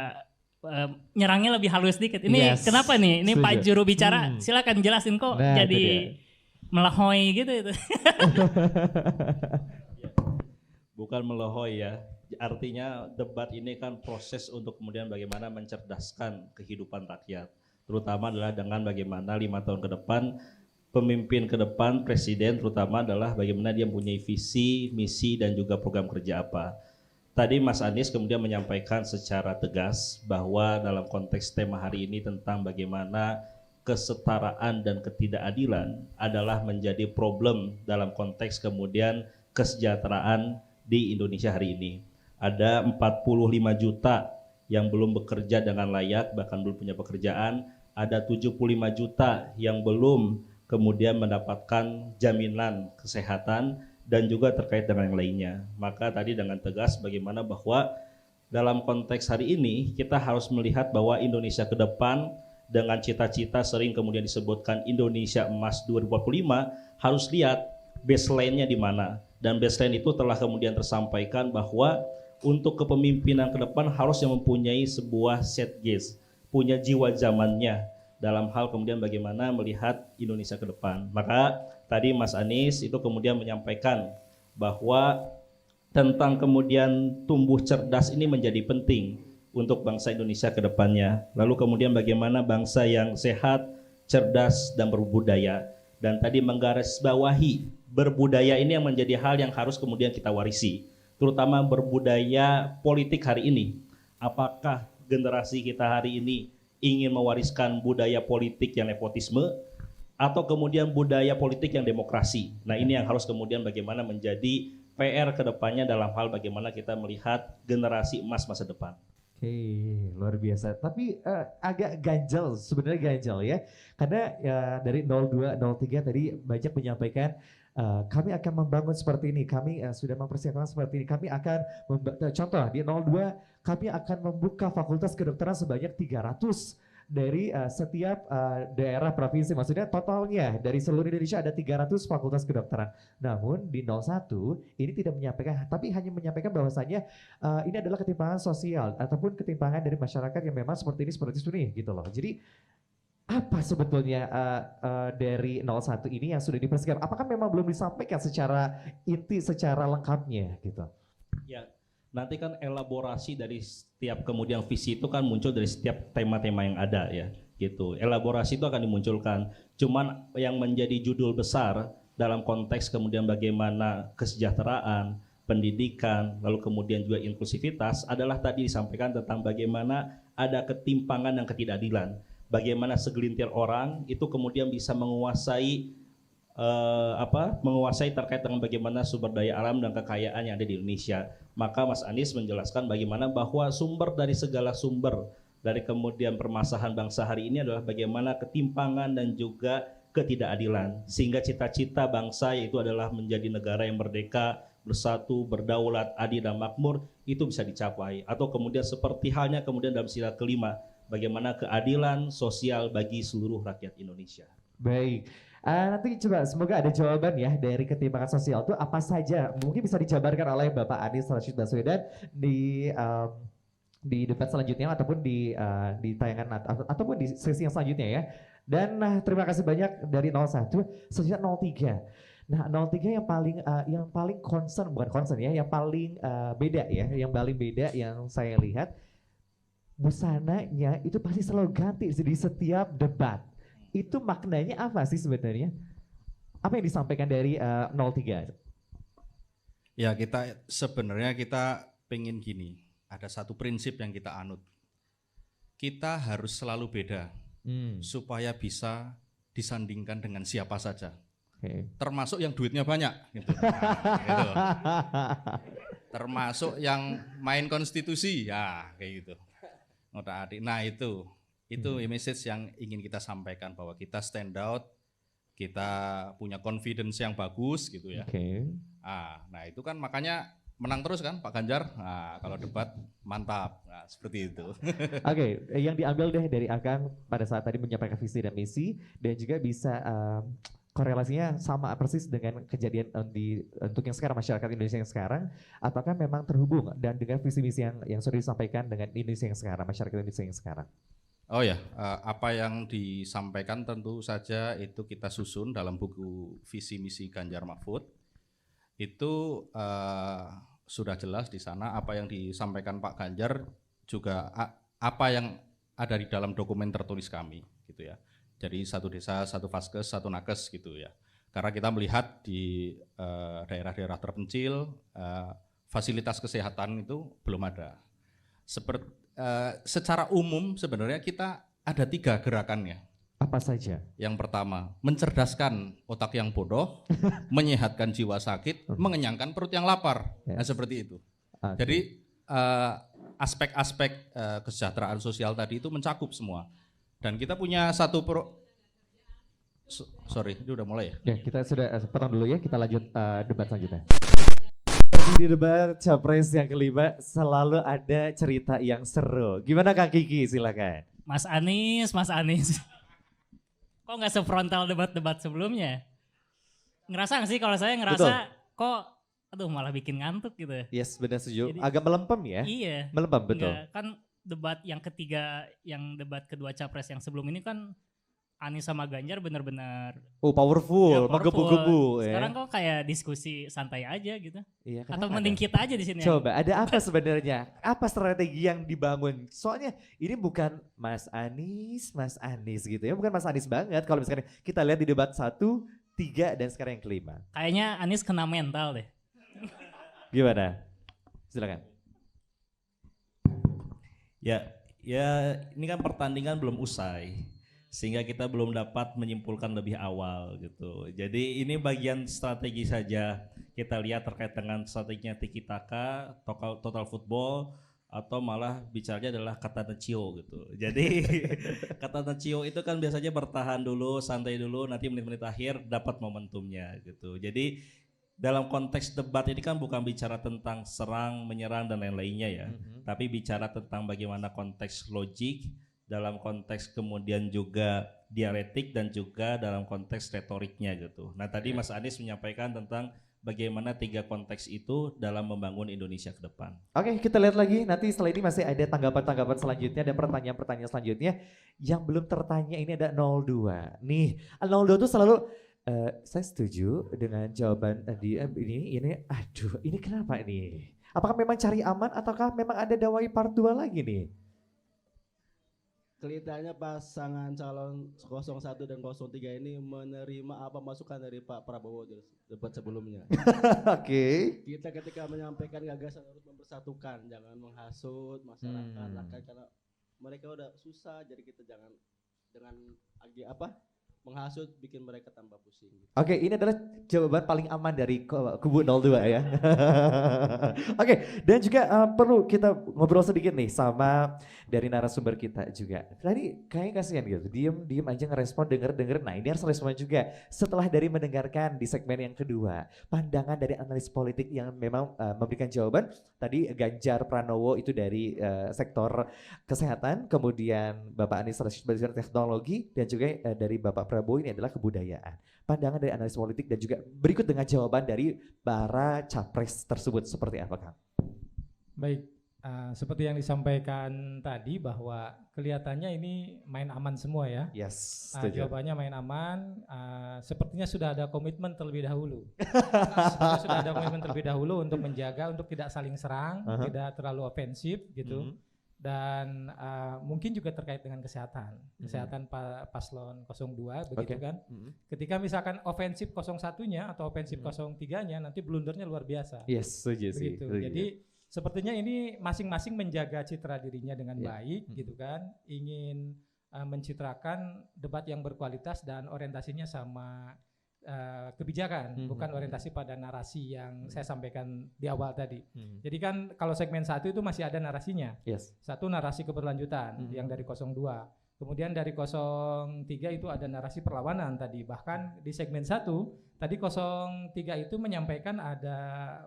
nyerangnya lebih halus dikit. Ini kenapa nih? Ini Setuju. Pak juru bicara silakan jelasin kok Nah, jadi melehoi gitu itu. Bukan melohoy ya, artinya debat ini kan proses untuk kemudian bagaimana mencerdaskan kehidupan rakyat, terutama adalah dengan bagaimana 5 tahun ke depan pemimpin ke depan, presiden terutama adalah bagaimana dia mempunyai visi, misi dan juga program kerja apa. Tadi Mas Anies kemudian menyampaikan secara tegas bahwa dalam konteks tema hari ini tentang bagaimana kesetaraan dan ketidakadilan adalah menjadi problem dalam konteks kemudian kesejahteraan di Indonesia hari ini. Ada 45 juta yang belum bekerja dengan layak, bahkan belum punya pekerjaan. Ada 75 juta yang belum kemudian mendapatkan jaminan kesehatan dan juga terkait dengan yang lainnya. Maka tadi dengan tegas bagaimana bahwa dalam konteks hari ini kita harus melihat bahwa Indonesia ke depan dengan cita-cita sering kemudian disebutkan Indonesia Emas 2045 harus lihat baseline-nya di mana. Dan baseline itu telah kemudian tersampaikan bahwa untuk kepemimpinan ke depan harus yang mempunyai sebuah set gaze, punya jiwa zamannya dalam hal kemudian bagaimana melihat Indonesia ke depan. Maka tadi Mas Anies itu kemudian menyampaikan bahwa tentang kemudian tumbuh cerdas ini menjadi penting untuk bangsa Indonesia ke depannya. Lalu kemudian bagaimana bangsa yang sehat, cerdas dan berbudaya. Dan tadi menggarisbawahi berbudaya ini yang menjadi hal yang harus kemudian kita warisi, terutama berbudaya politik hari ini. Apakah generasi kita hari ini ingin mewariskan budaya politik yang nepotisme atau kemudian budaya politik yang demokrasi? Nah, ini yang harus kemudian bagaimana menjadi PR ke depannya dalam hal bagaimana kita melihat generasi emas masa depan. Oke, luar biasa. Tapi agak ganjal, sebenarnya ganjal ya. Karena dari 02, 03 tadi banyak menyampaikan kami akan membangun seperti ini, kami sudah mempersiapkan seperti ini, kami akan contoh di 02 kami akan membuka fakultas kedokteran sebanyak 300 dari setiap daerah provinsi, maksudnya totalnya dari seluruh Indonesia ada 300 fakultas kedokteran. Namun di 01 ini tidak menyampaikan, tapi hanya menyampaikan bahwasanya ini adalah ketimpangan sosial ataupun ketimpangan dari masyarakat yang memang seperti ini gitu loh. Jadi apa sebetulnya dari 01 ini yang sudah dipersiapkan? Apakah memang belum disampaikan secara inti, secara lengkapnya gitu? Ya, nanti kan elaborasi dari setiap kemudian visi itu kan muncul dari setiap tema-tema yang ada ya, gitu. Elaborasi itu akan dimunculkan. Cuman yang menjadi judul besar dalam konteks kemudian bagaimana kesejahteraan, pendidikan, lalu kemudian juga inklusivitas adalah tadi disampaikan tentang bagaimana ada ketimpangan dan ketidakadilan. Bagaimana segelintir orang itu kemudian bisa menguasai menguasai terkait dengan bagaimana sumber daya alam dan kekayaan yang ada di Indonesia. Maka Mas Anies menjelaskan bagaimana bahwa sumber dari segala sumber dari kemudian permasalahan bangsa hari ini adalah bagaimana ketimpangan dan juga ketidakadilan. Sehingga cita-cita bangsa yaitu adalah menjadi negara yang merdeka, bersatu, berdaulat, adil dan makmur itu bisa dicapai. Atau kemudian seperti halnya kemudian dalam sila kelima, bagaimana keadilan sosial bagi seluruh rakyat Indonesia. Baik. Nanti coba semoga ada jawaban ya dari ketimpangan sosial itu apa saja, mungkin bisa dijabarkan oleh Bapak Anies Rashid Baswedan di debat selanjutnya ataupun di tayangan ataupun di sesi yang selanjutnya ya. Dan terima kasih banyak dari 01. Selanjutnya 03. Nah 03 yang paling concern, bukan concern ya, yang paling beda ya, yang paling beda yang saya lihat busananya itu pasti selalu ganti di setiap debat. Itu maknanya apa sih sebenarnya? Apa yang disampaikan dari 03? Ya sebenarnya kita pengen gini, ada satu prinsip yang kita anut. Kita harus selalu beda supaya bisa disandingkan dengan siapa saja. Okay. Termasuk yang duitnya banyak. Gitu. Nah, gitu. Termasuk yang main konstitusi, ya kayak gitu. Nah itu message yang ingin kita sampaikan bahwa kita stand out, kita punya confidence yang bagus gitu ya. Okay. Nah itu kan makanya menang terus kan Pak Ganjar. Nah, kalau debat mantap, nah, seperti itu. Oke, yang diambil deh dari Akang pada saat tadi menyampaikan visi dan misi dan juga bisa korelasinya sama persis dengan kejadian untuk yang sekarang, masyarakat Indonesia yang sekarang, apakah memang terhubung dan dengan visi misi yang sudah disampaikan dengan Indonesia yang sekarang, masyarakat Indonesia yang sekarang? Oh ya, apa yang disampaikan tentu saja itu kita susun dalam buku visi misi Ganjar Mahfud. Itu sudah jelas di sana apa yang disampaikan Pak Ganjar juga apa yang ada di dalam dokumen tertulis kami gitu ya. Jadi satu desa, satu vaskes, satu nakes gitu ya. Karena kita melihat di daerah-daerah terpencil fasilitas kesehatan itu belum ada. Secara umum sebenarnya kita ada 3 gerakannya. Apa saja? Yang pertama, mencerdaskan otak yang bodoh, menyehatkan jiwa sakit, mengenyangkan perut yang lapar. Nah seperti itu. Okay. Jadi aspek-aspek kesejahteraan sosial tadi itu mencakup semua. Dan kita punya satu sorry, ini udah mulai ya? Ya, kita sudah potong dulu ya, kita lanjut debat selanjutnya. Di debat Capres yang kelima selalu ada cerita yang seru. Gimana Kak Kiki, silakan. Mas Anies. Kok nggak sefrontal debat-debat sebelumnya? Ngerasa nggak sih kalau saya ngerasa betul. Kok aduh malah bikin ngantuk gitu. Yes, benar setuju. Agak melempem ya? Iya. Melempem, betul. Enggak, kan debat yang ketiga, yang debat kedua Capres yang sebelum ini kan Anies sama Ganjar benar-benar powerful, ya, menggebu-gebu. Sekarang kok kayak diskusi santai aja gitu. Iya, atau mending kita aja di sini. Coba, ada apa sebenarnya? Apa strategi yang dibangun? Soalnya ini bukan Mas Anies gitu ya, bukan Mas Anies banget. Kalau misalkan kita lihat di debat 1, 3 dan sekarang yang kelima. Kayaknya Anies kena mental deh. Gimana? Silakan. Ya ini kan pertandingan belum usai. Sehingga kita belum dapat menyimpulkan lebih awal gitu. Jadi ini bagian strategi saja. Kita lihat terkait dengan strateginya tiki taka, total football, atau malah bicaranya adalah kata necio gitu. Jadi kata necio itu kan biasanya bertahan dulu, santai dulu, nanti menit-menit akhir dapat momentumnya gitu. Jadi dalam konteks debat ini kan bukan bicara tentang serang, menyerang dan lain-lainnya ya, tapi bicara tentang bagaimana konteks logik, dalam konteks kemudian juga dialektik dan juga dalam konteks retoriknya gitu. Nah tadi Mas Anies menyampaikan tentang bagaimana 3 konteks itu dalam membangun Indonesia ke depan. Oke, kita lihat lagi nanti setelah ini masih ada tanggapan-tanggapan selanjutnya, ada pertanyaan-pertanyaan selanjutnya. Yang belum tertanya ini ada 02. Nih, 02 tuh selalu saya setuju dengan jawaban ini aduh, ini kenapa nih? Apakah memang cari aman ataukah memang ada dawai part 2 lagi nih? Kelihatannya pasangan calon 01 dan 03 ini menerima apa masukan dari Pak Prabowo di debat sebelumnya. Oke. Kita ketika menyampaikan gagasan harus mempersatukan, jangan menghasut masyarakat, rakyat, karena mereka udah susah, jadi kita jangan dengan menghasut bikin mereka tambah pusing. Oke, ini adalah jawaban paling aman dari kubu 02 ya. Oke, dan juga perlu kita ngobrol sedikit nih sama dari narasumber kita juga. Tadi kayaknya kasihan gitu, diem aja ngerespon, denger. Nah ini harus respon juga setelah dari mendengarkan di segmen yang kedua. Pandangan dari analis politik yang memang memberikan jawaban. Tadi Ganjar Pranowo itu dari sektor kesehatan, kemudian Bapak Anies Rashid Baswedan teknologi, dan juga dari Bapak Prabowo ini adalah kebudayaan. Pandangan dari analis politik dan juga berikut dengan jawaban dari para capres tersebut seperti apa, Kang? Baik, seperti yang disampaikan tadi bahwa kelihatannya ini main aman semua ya. Yes, setuju. Jawabannya main aman, sepertinya sudah ada komitmen terlebih dahulu. Sepertinya sudah ada komitmen terlebih dahulu untuk menjaga, untuk tidak saling serang, tidak terlalu ofensif gitu. Dan mungkin juga terkait dengan kesehatan paslon 02 begitu kan. Ketika misalkan ofensif 01-nya atau ofensif 03-nya nanti blundernya luar biasa. Yes, setuju sih. Jadi sepertinya ini masing-masing menjaga citra dirinya dengan baik gitu kan. Ingin mencitrakan debat yang berkualitas dan orientasinya sama kebijakan, bukan orientasi pada narasi yang saya sampaikan di awal tadi. Jadi kan kalau segmen 1 itu masih ada narasinya. Yes. Satu narasi keberlanjutan yang dari 02. Kemudian dari 03 itu ada narasi perlawanan tadi. Bahkan di segmen 1 tadi 03 itu menyampaikan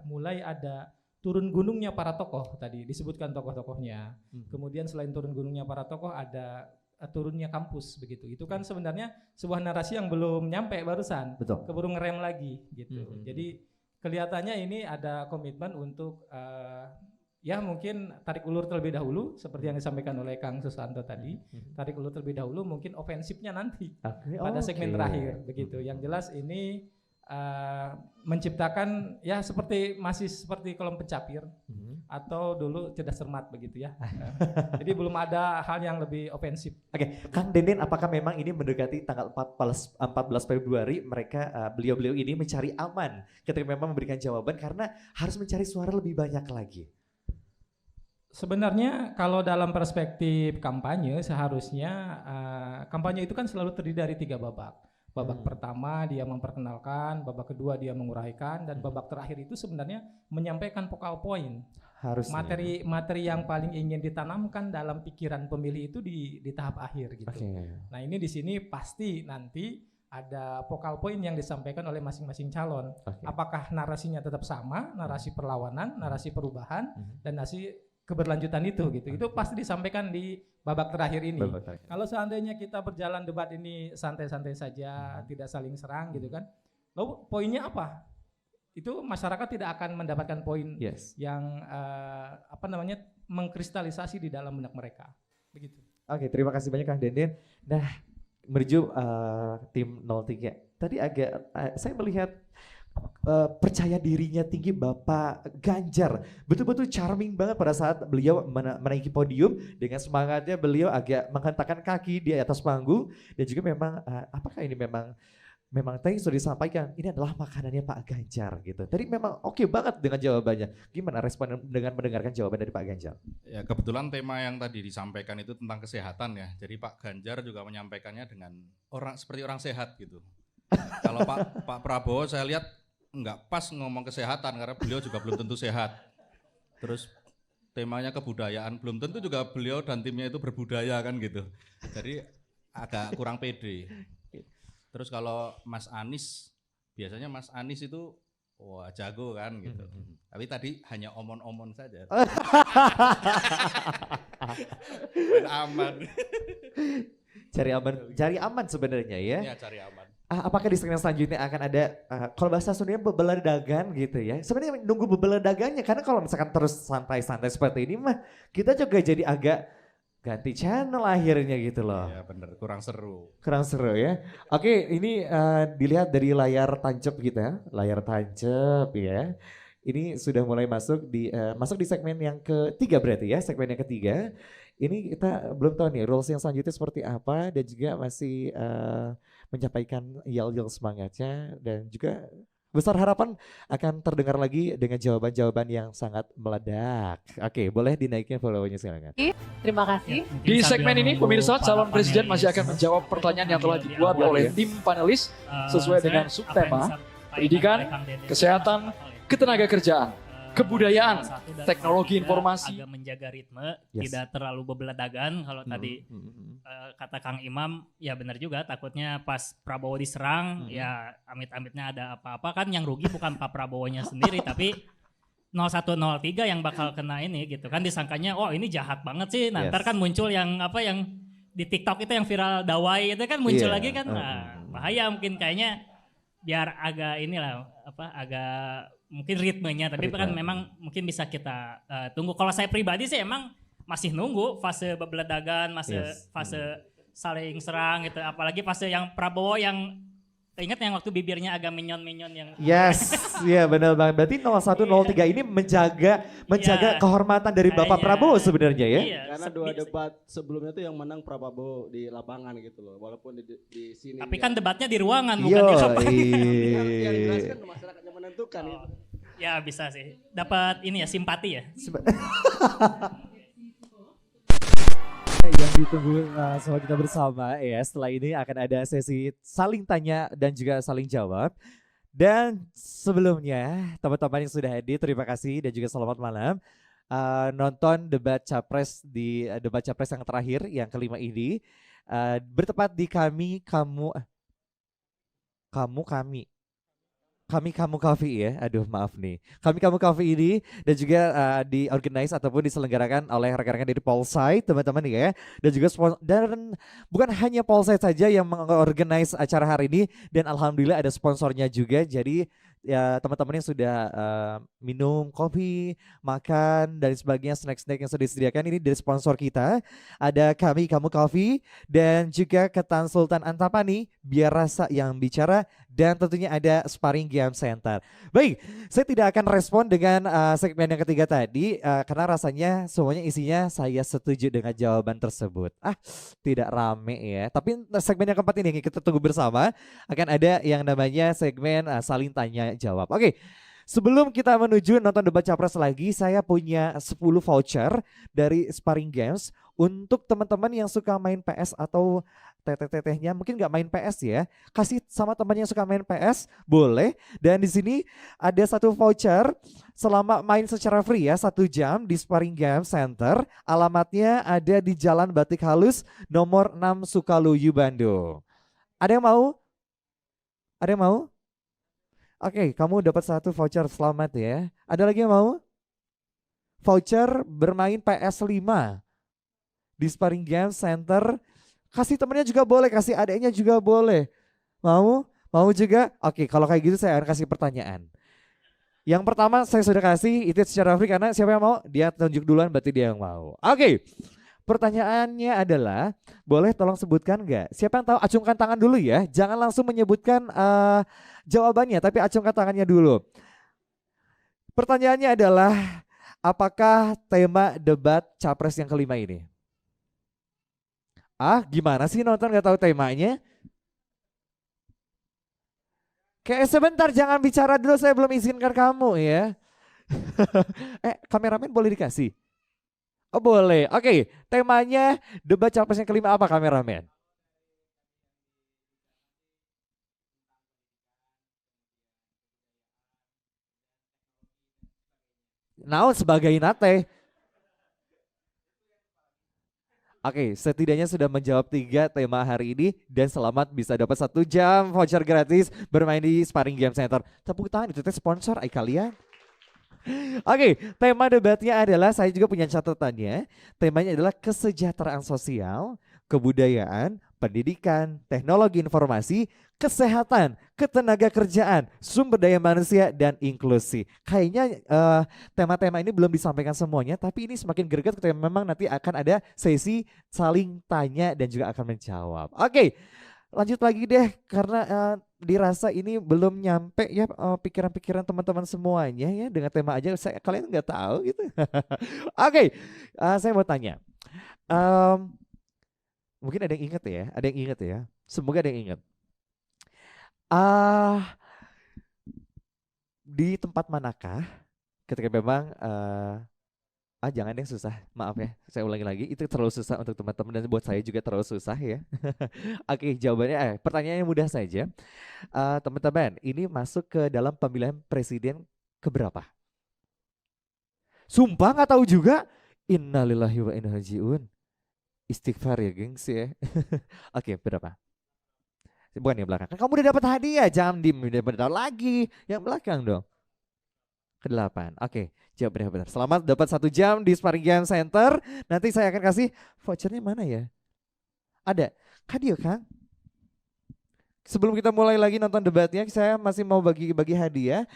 mulai ada turun gunungnya para tokoh tadi, disebutkan tokoh-tokohnya. Kemudian selain turun gunungnya para tokoh ada turunnya kampus begitu. Itu kan sebenarnya sebuah narasi yang belum nyampe barusan. Betul. Keburu ngerem lagi gitu. Jadi kelihatannya ini ada komitmen untuk ya mungkin tarik ulur terlebih dahulu seperti yang disampaikan oleh Kang Susanto tadi. Tarik ulur terlebih dahulu, mungkin ofensifnya nanti pada segmen terakhir begitu. Yang jelas ini menciptakan ya masih seperti kolom pencapir atau dulu cerdas cermat begitu ya. Jadi belum ada hal yang lebih ofensif. Oke, Kang Denden, apakah memang ini mendekati tanggal 14 Februari mereka beliau-beliau ini mencari aman ketika memang memberikan jawaban karena harus mencari suara lebih banyak lagi? Sebenarnya kalau dalam perspektif kampanye seharusnya kampanye itu kan selalu terdiri dari 3 babak. Babak pertama dia memperkenalkan, babak kedua dia menguraikan, dan babak terakhir itu sebenarnya menyampaikan focal point. Harusnya. Materi yang paling ingin ditanamkan dalam pikiran pemilih itu di tahap akhir gitu. Nah ini di sini pasti nanti ada focal point yang disampaikan oleh masing-masing calon. Apakah narasinya tetap sama, narasi perlawanan, narasi perubahan, dan narasi keberlanjutan itu gitu. Itu pasti disampaikan di babak terakhir ini. Kalau seandainya kita berjalan debat ini santai-santai saja, tidak saling serang gitu kan. Lalu poinnya apa? Itu masyarakat tidak akan mendapatkan poin yang mengkristalisasi di dalam benak mereka. Begitu. Oke, terima kasih banyak Kang Denden. Nah, menuju tim 03. Tadi saya melihat percaya dirinya tinggi Bapak Ganjar, betul-betul charming banget pada saat beliau menaiki podium. Dengan semangatnya beliau agak menghentakkan kaki di atas panggung, dan juga memang apakah ini memang tadi sudah disampaikan ini adalah makanannya Pak Ganjar gitu. Tadi memang oke banget dengan jawabannya. Gimana respon dengan mendengarkan jawaban dari Pak Ganjar? Ya kebetulan tema yang tadi disampaikan itu tentang kesehatan ya. Jadi Pak Ganjar juga menyampaikannya dengan seperti orang sehat gitu. Kalau Pak Prabowo saya lihat nggak pas ngomong kesehatan karena beliau juga belum tentu sehat. Terus temanya kebudayaan, belum tentu juga beliau dan timnya itu berbudaya kan gitu. Jadi agak kurang pede. Terus kalau Mas Anies, biasanya Mas Anies itu wah jago kan gitu. Tapi tadi hanya omon-omon saja. Aman. Cari aman sebenarnya ya. Ya cari aman. Apakah di segmen selanjutnya akan ada kalau bahasa Sundanya bebeledagan gitu ya. Sebenarnya nunggu bebeledagannya karena kalau misalkan terus santai-santai seperti ini mah kita juga jadi agak ganti channel akhirnya gitu loh. Ya bener, kurang seru. Kurang seru ya. Oke, ini dilihat dari layar tancap kita, layar tancap ya. Ini sudah mulai masuk di segmen yang ketiga berarti ya, segmen yang ketiga. Ini kita belum tahu nih rules yang selanjutnya seperti apa dan juga masih menyampaikan yel-yel semangatnya dan juga besar harapan akan terdengar lagi dengan jawaban-jawaban yang sangat meledak. Oke, boleh dinaikin follow-nya silakan. Terima kasih. Di segmen ini pemirsa calon presiden masih akan menjawab pertanyaan yang telah dibuat oleh tim panelis sesuai dengan subtema pendidikan, kesehatan, ketenaga kerjaan, kebudayaan, teknologi informasi. Agak menjaga ritme, tidak terlalu bebeledagan. Kalau tadi kata Kang Imam, ya benar juga. Takutnya pas Prabowo diserang, ya amit-amitnya ada apa-apa kan yang rugi bukan Pak Prabowo-nya sendiri, tapi 0103 yang bakal kena ini gitu kan. Disangkanya, oh ini jahat banget sih. Nah, ntar kan muncul yang apa yang di TikTok itu yang viral dawai itu kan muncul lagi kan. Nah, bahaya mungkin kayaknya biar agak inilah agak mungkin ritmenya, tapi kan memang mungkin bisa kita tunggu. Kalau saya pribadi sih emang masih nunggu fase bebeledagan, fase saling serang gitu. Apalagi fase yang Prabowo yang ingat yang waktu bibirnya agak menyon-menyon yang. Yes, iya benar banget. Berarti 0103 ini menjaga kehormatan dari Bapak Prabowo sebenarnya ya. Iya, karena dua debat sebelumnya tuh yang menang Prabowo di lapangan gitu loh. Walaupun di sini. Tapi kan debatnya di ruangan bukan di lapangan. Yang jelas kan masyarakat yang menentukan itu. Ya bisa sih. Dapat ini ya simpati ya. Yang ditunggu sama kita bersama ya, setelah ini akan ada sesi saling tanya dan juga saling jawab. Dan sebelumnya teman-teman yang sudah hadir terima kasih dan juga selamat malam. Nonton debat capres debat capres yang terakhir yang kelima ini bertepat di kami kamu Coffee ya, aduh maaf nih. Kamu Coffee ini dan juga diorganize ataupun diselenggarakan oleh rekan-rekan dari Polsite teman-teman ya. Dan juga dan bukan hanya Polsite saja yang mengorganize acara hari ini dan alhamdulillah ada sponsornya juga. Jadi ya teman-teman yang sudah minum kopi, makan dan sebagainya snack-snack yang sudah disediakan ini dari sponsor kita. Ada kamu Coffee dan juga Ketan Sultan Antapani biar rasa yang bicara dan tentunya ada Sparring Game Center. Baik, saya tidak akan respon dengan segmen yang ketiga tadi karena rasanya semuanya isinya saya setuju dengan jawaban tersebut. Tidak rame ya. Tapi segmen yang keempat ini yang kita tunggu bersama akan ada yang namanya segmen saling tanya jawab. Oke. Sebelum kita menuju nonton debat capres lagi, saya punya 10 voucher dari Sparring Games untuk teman-teman yang suka main PS atau teteh-tetehnya mungkin nggak main PS ya, kasih sama teman yang suka main PS boleh. Dan di sini ada satu voucher selama main secara free ya 1 jam di Sparring Game Center. Alamatnya ada di Jalan Batik Halus nomor 6 Sukaluyu Bandung. Ada yang mau? Ada yang mau? Oke, kamu dapat 1 voucher, selamat ya. Ada lagi yang mau? Voucher bermain PS5 di Sparring Game Center. Kasih temennya juga boleh, kasih adiknya juga boleh. Mau? Mau juga? Oke, kalau kayak gitu saya akan kasih pertanyaan. Yang pertama saya sudah kasih itu secara free karena siapa yang mau? Dia tunjuk duluan berarti dia yang mau. Oke. Pertanyaannya adalah, boleh tolong sebutkan nggak? Siapa yang tahu acungkan tangan dulu ya. Jangan langsung menyebutkan jawabannya, tapi acungkan tangannya dulu. Pertanyaannya adalah, apakah tema debat capres yang kelima ini? Gimana sih nonton nggak tahu temanya? Kayak sebentar jangan bicara dulu, saya belum izinkan kamu ya. Kameramen boleh dikasih? Oh boleh, oke. Temanya debat capres yang kelima apa kameramen? Naon sebagai nate? Oke, setidaknya sudah menjawab 3 tema hari ini dan selamat bisa dapat 1 jam voucher gratis bermain di Sparring Game Center. Tepuk tangan itu teh sponsor kalian. Oke, tema debatnya adalah saya juga punya catatannya. Temanya adalah kesejahteraan sosial, kebudayaan, pendidikan, teknologi informasi, kesehatan, ketenaga kerjaan, sumber daya manusia, dan inklusi. Kayaknya tema-tema ini belum disampaikan semuanya, tapi ini semakin greget ketika memang nanti akan ada sesi saling tanya dan juga akan menjawab. Oke, lanjut lagi deh karena dirasa ini belum nyampe ya pikiran-pikiran teman-teman semuanya ya dengan tema aja kalian nggak tahu gitu. Oke, saya mau tanya. Mungkin ada yang ingat ya, Semoga ada yang ingat. Di tempat manakah ketika memang jangan yang susah, maaf ya, saya ulangi lagi, itu terlalu susah untuk teman-teman dan buat saya juga terlalu susah ya. Oke, jawabannya, pertanyaannya mudah saja. Teman-teman, ini masuk ke dalam pemilihan presiden keberapa? Sumpah nggak tahu juga. Innalillahi wa inna ilaihi raji'un. Istighfar ya gengs ya. Oke, berapa? Bukan yang belakang. Kan kamu udah dapat hadiah, jangan udah lagi. Yang belakang dong. Ke-8. Oke, jawab benar. Selamat dapat 1 jam di Sparring Game Center. Nanti saya akan kasih vouchernya mana ya? Ada. Hadiah Kang. Sebelum kita mulai lagi nonton debatnya, saya masih mau bagi-bagi hadiah.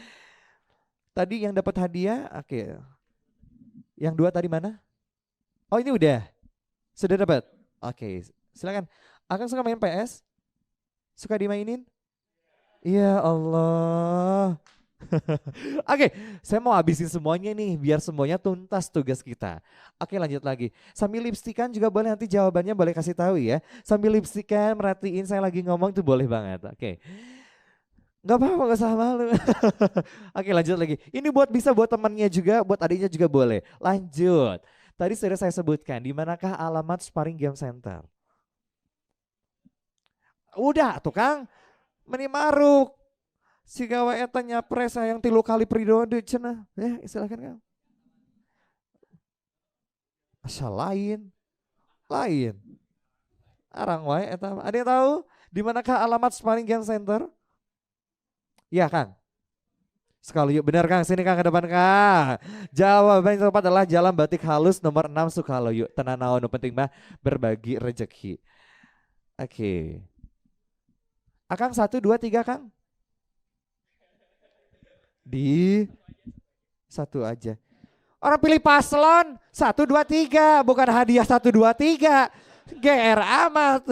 Tadi yang dapat hadiah, oke. Yang 2 tadi mana? Oh ini udah. Sudah dapat? Oke, silakan. Akang suka main PS? Suka dimainin? Ya Allah. Oke, saya mau habisin semuanya nih biar semuanya tuntas tugas kita. Oke, lanjut lagi. Sambil lipstikan juga boleh, nanti jawabannya boleh kasih tahu ya. Sambil lipstikan, merhatiin saya lagi ngomong tuh boleh banget. Oke. Gak apa-apa, gak usah malu. Oke, lanjut lagi. Ini bisa buat temannya juga, buat adiknya juga boleh. Lanjut. Tadi sudah saya sebutkan, di manakah alamat Sparring Game Center? Udah tuh Kang, meni maruk. Si gawe eta nyapres yang 3 kali periode cenah. Ya, silakan Kang. Asal lain. Arang wae eta. Ada yang tahu di manakah alamat Sparring Game Center? Ya Kang. Sekali yuk, benar Kang, sini Kang ke depan Kang. Jawaban yang tepat adalah Jalan Batik Halus nomor 6 Sukaloyo. Tenan naon nu penting mah berbagi rezeki. Oke. Akang 1, 2, 3 Kang. Di 1 aja. Orang pilih paslon 1, 2, 3, bukan hadiah 1, 2, 3. GR amat.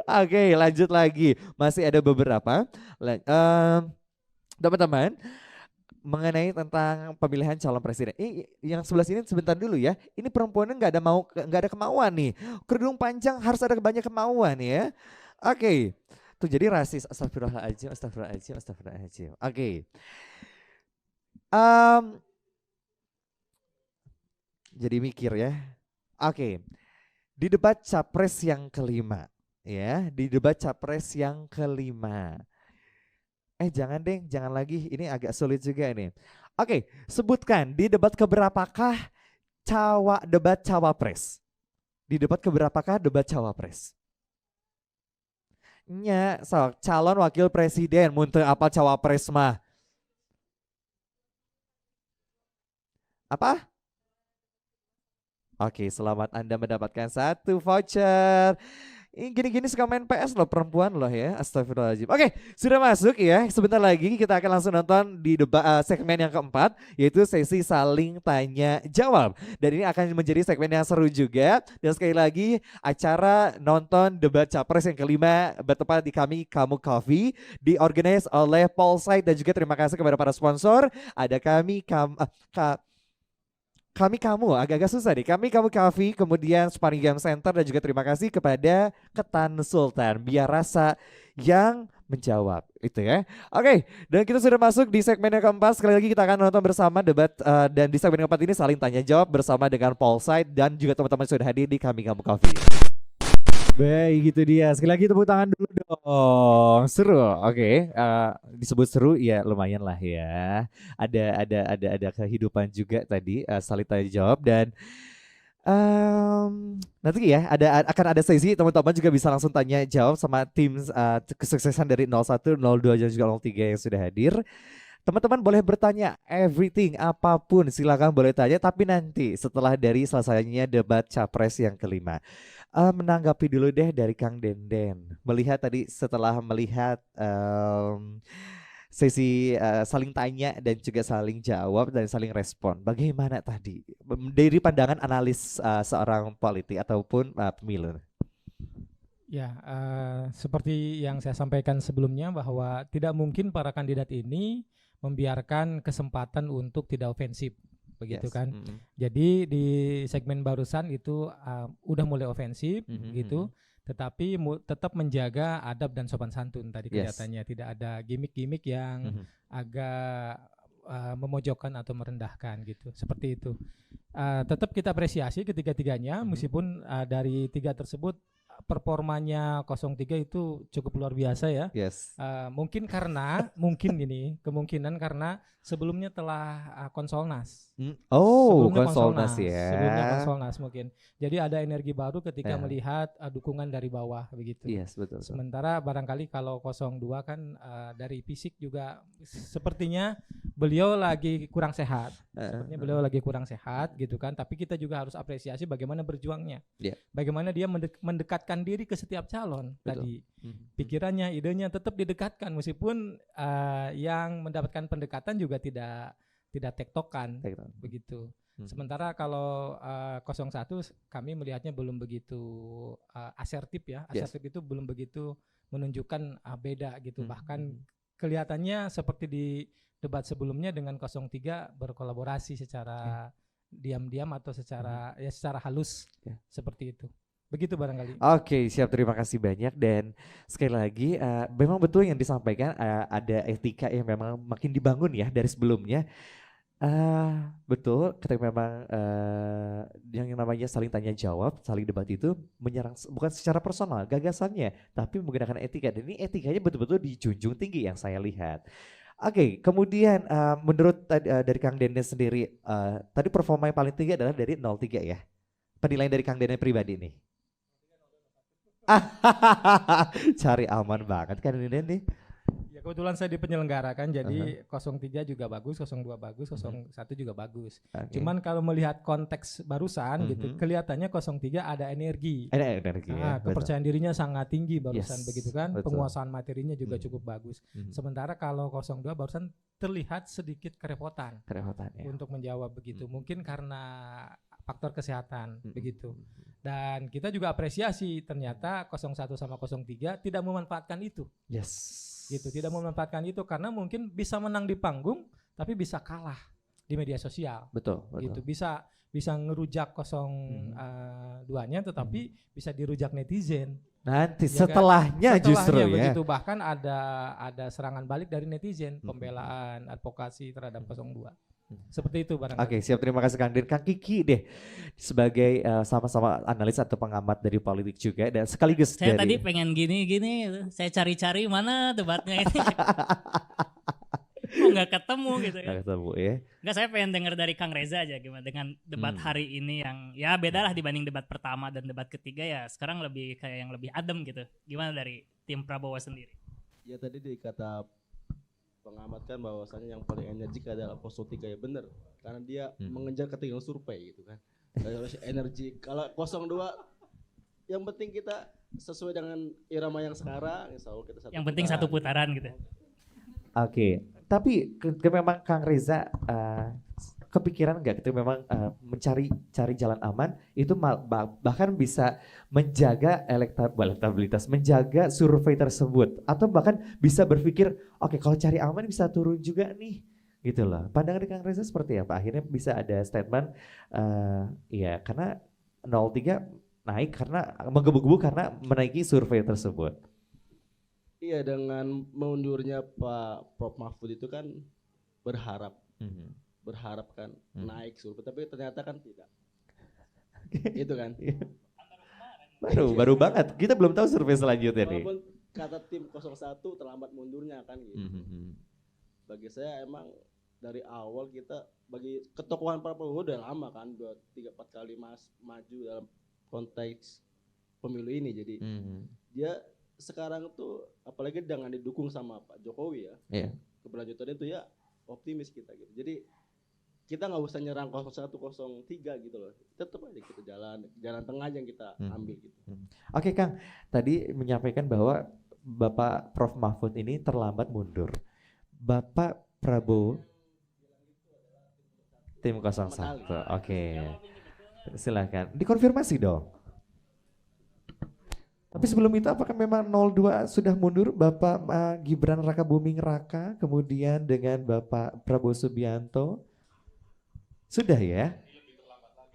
Oke, lanjut lagi. Masih ada beberapa. Teman-teman, mengenai tentang pemilihan calon presiden. Yang sebelah sini sebentar dulu ya. Ini perempuannya nggak ada kemauan nih. Kerudung panjang harus ada banyak kemauan ya. Oke. Tuh jadi rasis. Astagfirullahaladzim. Oke. Jadi mikir ya. Oke. Di debat capres yang kelima ya. Jangan deh, jangan lagi. Ini agak sulit juga ini. Oke, sebutkan di debat keberapakah debat cawapres? Di debat keberapakah debat cawapres? Nya, calon wakil presiden, muntah apa cawapres mah? Apa? Oke, selamat Anda mendapatkan 1 voucher. Gini-gini suka main PS loh perempuan loh ya. Astagfirullahaladzim. Oke, sudah masuk ya. Sebentar lagi kita akan langsung nonton di segmen yang keempat, yaitu sesi saling tanya jawab. Dan ini akan menjadi segmen yang seru juga. Dan sekali lagi acara nonton debat capres yang kelima bertempat di Kami Kamu Coffee, diorganize oleh Polsite, dan juga terima kasih kepada para sponsor. Ada Kami Kamu, agak-agak susah nih. Kami Kamu Coffee, kemudian Sparring Game Center, dan juga terima kasih kepada Ketan Sultan, biar rasa yang menjawab itu ya. Oke, dan kita sudah masuk di segmen yang keempat. Sekali lagi kita akan nonton bersama debat dan di segmen keempat ini saling tanya jawab bersama dengan Polsite dan juga teman-teman sudah hadir di Kami Kamu Coffee. Baik, gitu dia. Sekali lagi tepuk tangan dulu dong. Seru, oke. Disebut seru, ya lumayan lah ya. Ada kehidupan juga tadi, saling tanya jawab, dan Nanti ya akan ada sesi teman-teman juga bisa langsung tanya jawab sama tim kesuksesan dari 01, 02 dan juga 03 yang sudah hadir. Teman-teman boleh bertanya everything apapun silakan boleh tanya tapi nanti setelah dari selesainya debat capres yang kelima. Menanggapi dulu deh dari Kang Denden. Melihat tadi setelah melihat sesi saling tanya dan juga saling jawab dan saling respon. Bagaimana tadi dari pandangan analis seorang politik ataupun pemilu? Ya, seperti yang saya sampaikan sebelumnya bahwa tidak mungkin para kandidat ini membiarkan kesempatan untuk tidak ofensif, begitu Yes. kan? Jadi di segmen barusan itu udah mulai ofensif, gitu. Tetapi tetap menjaga adab dan sopan santun tadi Yes. kelihatannya tidak ada gimmick-gimmick yang agak memojokkan atau merendahkan gitu seperti itu. Tetap kita apresiasi ketiga-tiganya meskipun dari tiga tersebut performanya 03 itu cukup luar biasa ya. Yes. Mungkin kemungkinan karena sebelumnya telah konsolnas. Oh, Sebelumnya konsolnas ya. Sebelumnya konsolnas mungkin. Jadi ada energi baru ketika Ya. melihat dukungan dari bawah begitu. Yes, betul. Sementara barangkali kalau 02 kan dari fisik juga sepertinya beliau lagi kurang sehat. Sepertinya beliau lagi kurang sehat gitu kan. Tapi kita juga harus apresiasi bagaimana berjuangnya. Yeah. Bagaimana dia mendekatkan diri ke setiap calon tadi. Pikirannya, idenya tetap didekatkan meskipun yang mendapatkan pendekatan juga tidak tektokan begitu. Sementara kalau 01 kami melihatnya belum begitu asertif ya. Asertif itu belum begitu menunjukkan beda gitu. Bahkan kelihatannya seperti di debat sebelumnya dengan 03 berkolaborasi secara diam-diam atau secara halus seperti itu. Begitu barangkali. Oke, siap, terima kasih banyak dan sekali lagi memang betul yang disampaikan ada etika yang memang makin dibangun ya dari sebelumnya. Betul, ketika memang yang namanya saling tanya jawab, saling debat itu menyerang bukan secara personal gagasannya, tapi menggunakan etika dan ini etikanya betul-betul dijunjung tinggi yang saya lihat. Oke, kemudian menurut dari Kang Denden sendiri, tadi performa yang paling tinggi adalah dari 03 ya. Penilaian dari Kang Denden pribadi nih. Cari aman banget kan ini nih. Ya kebetulan saya di penyelenggara kan jadi 03 juga bagus, 02 bagus, 01 juga bagus. Cuman kalau melihat konteks barusan gitu kelihatannya 03 ada energi. Ada energi ya. Kepercayaan dirinya sangat tinggi barusan begitu kan. Betul. Penguasaan materinya juga cukup bagus. Sementara kalau 02 barusan terlihat sedikit kerepotan ya. untuk menjawab begitu. Mungkin karena faktor kesehatan begitu. Dan kita juga apresiasi ternyata 01 sama 03 tidak memanfaatkan itu. Yes. Gitu, tidak memanfaatkan itu karena mungkin bisa menang di panggung tapi bisa kalah di media sosial. Betul. Gitu, bisa ngerujak 02-nya tetapi bisa dirujak netizen. Nanti Ya kan? setelahnya justru ya. Begitu bahkan ada serangan balik dari netizen, pembelaan, advokasi terhadap 02. Seperti itu barangkali. Oke, siap, terima kasih Kang Din. Kang Kiki deh sebagai sama-sama analis atau pengamat dari politik juga dan sekaligus Saya dari tadi pengen gini, saya cari-cari mana debatnya ini. Kok nggak ketemu gitu ya. Nggak ketemu ya. Nggak, saya pengen dengar dari Kang Reza aja gimana dengan debat hari ini yang ya beda lah dibanding debat pertama dan debat ketiga ya sekarang lebih kayak yang lebih adem gitu. Gimana dari tim Prabowo sendiri? Ya tadi dikata pengamat kan bahwasanya yang paling energik adalah 03 ya benar karena dia mengejar ketinggalan survei gitu kan. Harus energi. Kalau 02 yang penting kita sesuai dengan irama yang sekarang, insya Allah kita yang penting satu putaran gitu. Oke, tapi memang Kang Reza kepikiran nggak ketika memang mencari jalan aman itu bahkan bisa menjaga elektabilitas, menjaga survei tersebut atau bahkan bisa berpikir oke, kalau cari aman bisa turun juga nih gitu loh. Pandangan Kang Reza seperti apa? Akhirnya bisa ada statement ya karena 03 naik karena menggebu-gebu karena menaiki survei tersebut. Iya, dengan mundurnya Pak Prof Mahfud itu kan berharap kan naik survei, tapi ternyata kan tidak. Itu kan. Baru banget. Kita belum tahu survei selanjutnya nih. Walaupun kata tim 01 terlambat mundurnya kan gitu. Bagi saya emang dari awal kita bagi ketokohan Pak Prabowo udah lama kan, 2, 3, 4 kali maju dalam konteks pemilu ini. Jadi dia sekarang tuh apalagi dengan didukung sama Pak Jokowi ya, keberlanjutannya itu ya optimis kita gitu. Jadi kita nggak usah nyerang 01, 03 gitu loh, tetap aja kita jalan tengah aja yang kita ambil gitu. Oke Kang, tadi menyampaikan bahwa Bapak Prof Mahfud ini terlambat mundur. Bapak Prabowo tim 01. Oke. Silakan dikonfirmasi dong. Tapi sebelum itu apakah memang 02 sudah mundur Bapak Gibran Rakabuming Raka kemudian dengan Bapak Prabowo Subianto? Sudah ya?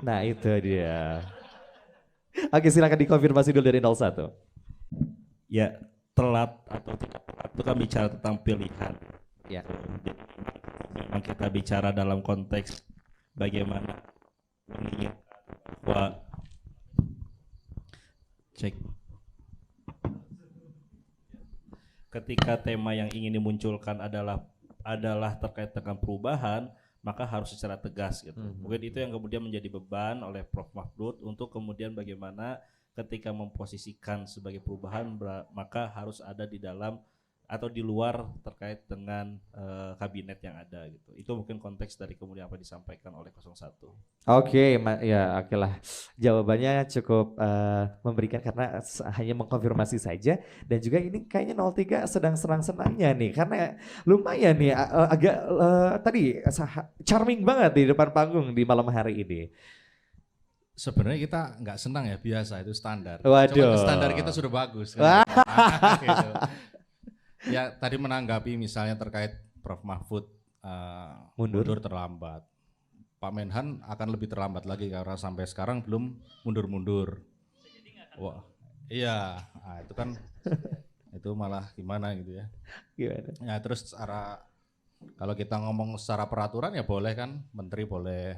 Nah itu dia. Oke silakan dikonfirmasi dulu dari 01. Ya, telat atau tidak telat itu kan bicara tentang pilihan. Ya. Jadi memang kita bicara dalam konteks bagaimana menginginkan bahwa ketika tema yang ingin dimunculkan adalah terkait dengan perubahan, maka harus secara tegas gitu. Mungkin itu yang kemudian menjadi beban oleh Prof Mahfud untuk kemudian bagaimana ketika memposisikan sebagai perubahan maka harus ada di dalam atau di luar terkait dengan kabinet yang ada gitu. Itu mungkin konteks dari kemudian apa disampaikan oleh 01. Oke, ya oke lah. Jawabannya cukup memberikan karena hanya mengkonfirmasi saja dan juga ini kayaknya 03 sedang senang-senangnya nih karena lumayan nih agak tadi charming banget di depan panggung di malam hari ini. Sebenarnya kita nggak senang ya, biasa itu standar. Waduh. Cuma standar kita sudah bagus kan. Gitu. Ya tadi menanggapi misalnya terkait Prof Mahfud mundur terlambat. Pak Menhan akan lebih terlambat lagi karena sampai sekarang belum mundur-mundur. Wah, iya, nah, itu kan itu malah gimana gitu ya. Gimana? Ya terus kalau kita ngomong secara peraturan ya boleh kan, menteri boleh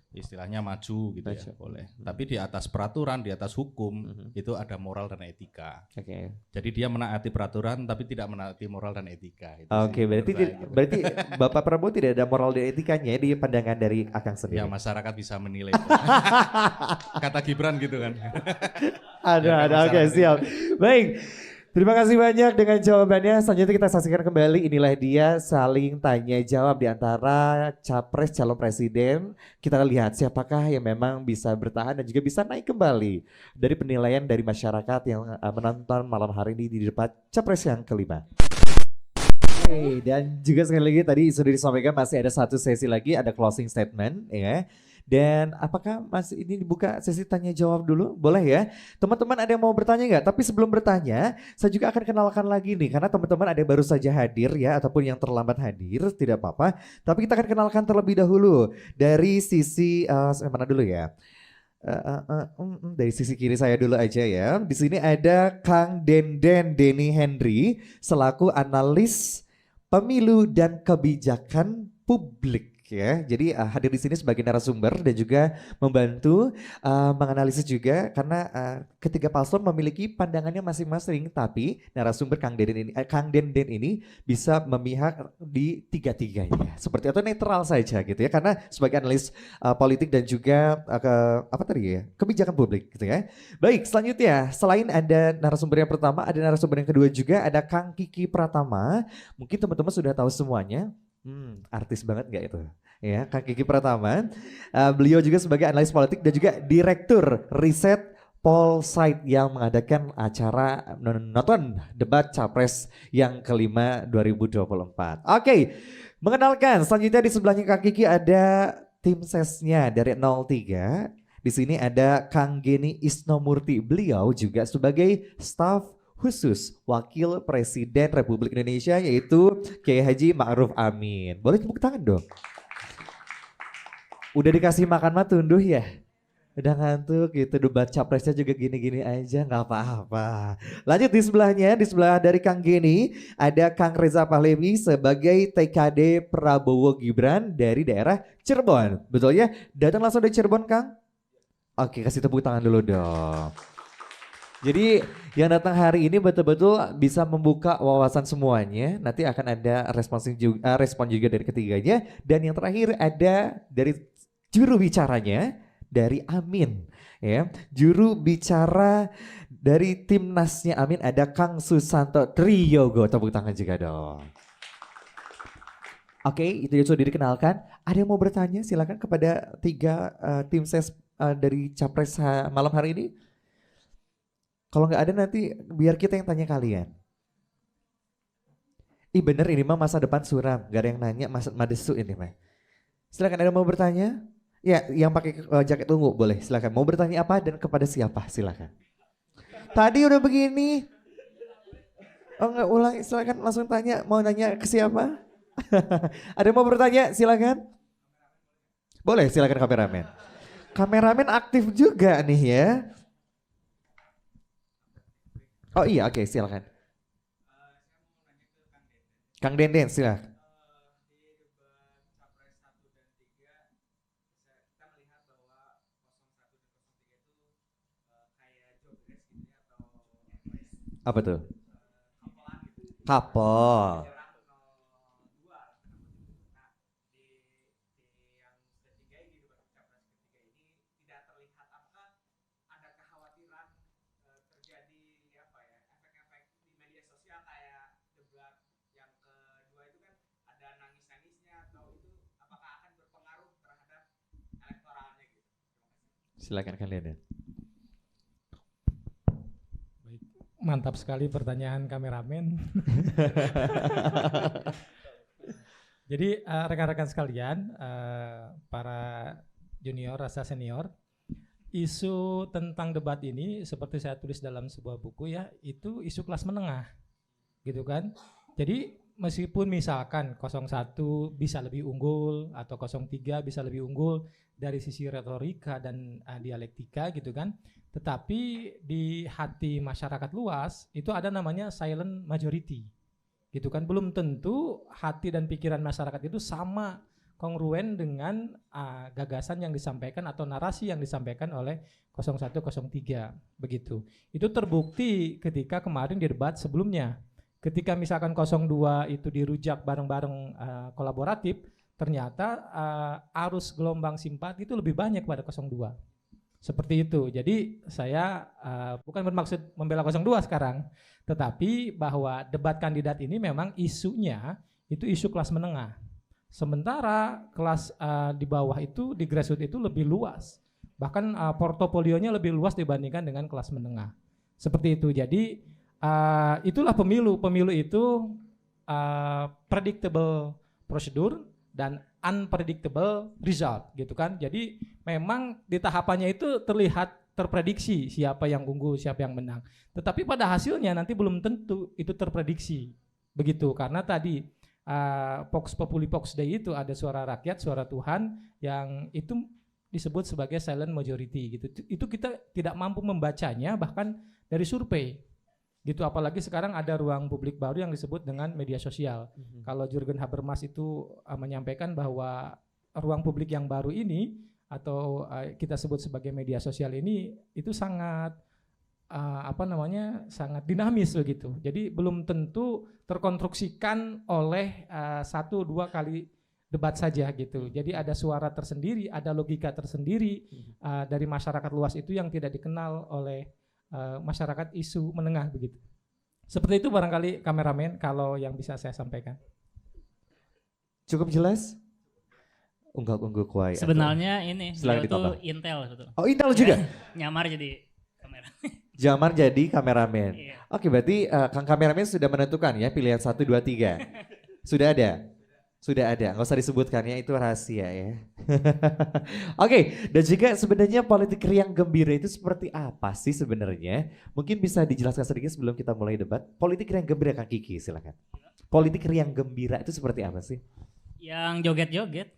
istilahnya maju gitu ya, boleh. Tapi di atas peraturan, di atas hukum itu ada moral dan etika. Oke. Jadi dia menaati peraturan tapi tidak menaati moral dan etika. Oke, berarti Bapak Prabowo tidak ada moral dan etikanya di pandangan dari Akang sendiri. Ya masyarakat bisa menilai. Kata Gibran gitu kan. Ada, oke siap. Baik. Terima kasih banyak dengan jawabannya. Selanjutnya kita saksikan kembali, inilah dia saling tanya jawab di antara capres calon presiden. Kita lihat siapakah yang memang bisa bertahan dan juga bisa naik kembali dari penilaian dari masyarakat yang menonton malam hari ini di debat capres yang kelima. Oke, dan juga sekali lagi tadi sudah disampaikan masih ada satu sesi lagi, ada closing statement ya. Dan apakah masih ini dibuka sesi tanya jawab dulu? Boleh ya? Teman-teman ada yang mau bertanya nggak? Tapi sebelum bertanya, saya juga akan kenalkan lagi nih. Karena teman-teman ada yang baru saja hadir ya, ataupun yang terlambat hadir, tidak apa-apa. Tapi kita akan kenalkan terlebih dahulu. Dari sisi, mana dulu ya? Dari sisi kiri saya dulu aja ya. Di sini ada Kang Denny Henry, selaku analis pemilu dan kebijakan publik. Ya, jadi hadir di sini sebagai narasumber dan juga membantu menganalisis juga karena ketiga paslon memiliki pandangannya masing-masing, tapi narasumber Kang Denden ini bisa memihak di tiga-tiganya. Seperti itu netral saja gitu ya, karena sebagai analis politik dan juga kebijakan publik gitu ya. Baik, selanjutnya selain ada narasumber yang pertama, ada narasumber yang kedua juga, ada Kang Kiki Pratama. Mungkin teman-teman sudah tahu semuanya. Artis banget gak itu? Ya, Kang Kiki Pratama. Beliau juga sebagai analis politik dan juga direktur riset Polsight yang mengadakan acara nonton debat capres yang kelima 2024. Oke, mengenalkan selanjutnya di sebelahnya Kang Kiki ada tim sesnya dari 03. Di sini ada Kang Geni Isnomurti. Beliau juga sebagai staf khusus Wakil Presiden Republik Indonesia yaitu Kiai Haji Ma'ruf Amin. Boleh tepuk tangan dong. Udah dikasih makan mah tunduh ya. Udah ngantuk gitu, debat capresnya juga gini-gini aja nggak apa-apa. Lanjut di sebelahnya, di sebelah dari Kang Geni ada Kang Reza Pahlevi sebagai TKD Prabowo Gibran dari daerah Cirebon. Betul ya? Datang langsung dari Cirebon Kang? Oke, kasih tepuk tangan dulu dong. Jadi yang datang hari ini betul-betul bisa membuka wawasan semuanya. Nanti akan ada respon juga dari ketiganya. Dan yang terakhir ada dari juru bicaranya dari Amin. Ya, juru bicara dari timnasnya Amin ada Kang Susanto Triyogo. Tepuk tangan juga dong. Oke, itu sudah dikenalkan. Ada yang mau bertanya? Silakan kepada tiga tim ses dari Capres malam hari ini. Kalau nggak ada nanti biar kita yang tanya kalian. Ih bener ini mah masa depan suram, gak ada yang nanya Mas Madesu ini mah. Silakan ada yang mau bertanya? Ya, yang pakai jaket ungu boleh. Silakan. Mau bertanya apa dan kepada siapa? Silakan. Tadi udah begini. Oh nggak ulang, silakan langsung tanya. Mau nanya ke siapa? Ada yang mau bertanya? Silakan. Boleh, silakan kameramen. Kameramen aktif juga nih ya. Oh iya, oke, silakan. Kang Denden, silakan. Apa tuh? Couple. Silakan kalian ya. Baik, mantap sekali pertanyaan kameramen. Jadi rekan-rekan sekalian, para junior rasa senior, isu tentang debat ini seperti saya tulis dalam sebuah buku ya, itu isu kelas menengah, gitu kan. Jadi meskipun misalkan 01 bisa lebih unggul atau 03 bisa lebih unggul dari sisi retorika dan dialektika gitu kan, tetapi di hati masyarakat luas itu ada namanya silent majority gitu kan. Belum tentu hati dan pikiran masyarakat itu sama kongruen dengan gagasan yang disampaikan atau narasi yang disampaikan oleh 0103 begitu. Itu terbukti ketika kemarin di debat sebelumnya. Ketika misalkan 02 itu dirujak bareng-bareng kolaboratif, ternyata arus gelombang simpati itu lebih banyak pada 02. Seperti itu. Jadi saya bukan bermaksud membela 02 sekarang, tetapi bahwa debat kandidat ini memang isunya itu isu kelas menengah. Sementara kelas di bawah itu, di grassroots itu lebih luas. Bahkan portofolionya lebih luas dibandingkan dengan kelas menengah. Seperti itu. Jadi itulah pemilu. Pemilu itu predictable prosedur dan unpredictable result gitu kan. Jadi memang di tahapannya itu terlihat terprediksi siapa yang unggul, siapa yang menang. Tetapi pada hasilnya nanti belum tentu itu terprediksi. Begitu, karena tadi Vox Populi Vox Dei itu ada suara rakyat, suara Tuhan yang itu disebut sebagai silent majority gitu. Itu kita tidak mampu membacanya bahkan dari survei. Gitu, apalagi sekarang ada ruang publik baru yang disebut dengan media sosial. Kalau Jürgen Habermas itu menyampaikan bahwa ruang publik yang baru ini atau kita sebut sebagai media sosial ini itu sangat sangat dinamis begitu. Jadi belum tentu terkonstruksikan oleh 1-2 kali debat saja gitu. Jadi ada suara tersendiri, ada logika tersendiri dari masyarakat luas itu yang tidak dikenal oleh masyarakat isu menengah begitu. Seperti itu barangkali kameramen kalau yang bisa saya sampaikan. Cukup jelas? Unggul-unggul kuai. Sebenarnya ini itu Intel betul. Oh Intel juga? Nyamar jadi kamera. Jamar jadi kameramen. Iya. Oke, berarti Kang kameramen sudah menentukan ya pilihan 1, 2, 3. Sudah ada? Sudah ada, nggak usah disebutkannya itu rahasia ya. Oke, dan juga sebenarnya politik riang gembira itu seperti apa sih sebenarnya? Mungkin bisa dijelaskan sedikit sebelum kita mulai debat. Politik riang gembira Kang Kiki, silakan. Politik riang gembira itu seperti apa sih? Yang joget-joget.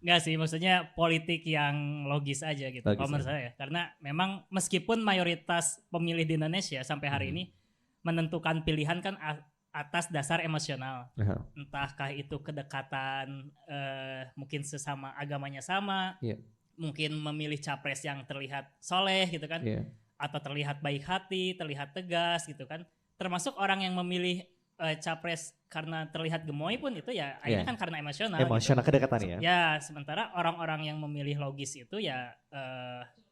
Enggak sih, maksudnya politik yang logis aja gitu kalau menurut saya. Karena memang meskipun mayoritas pemilih di Indonesia sampai hari ini menentukan pilihan kan atas dasar emosional. Entahkah itu kedekatan mungkin sesama agamanya sama, mungkin memilih capres yang terlihat soleh gitu kan, atau terlihat baik hati, terlihat tegas gitu kan. Termasuk orang yang memilih capres karena terlihat gemoy pun itu ya akhirnya kan karena emosional. Emosional gitu. kedekatan ya. Ya sementara orang-orang yang memilih logis itu ya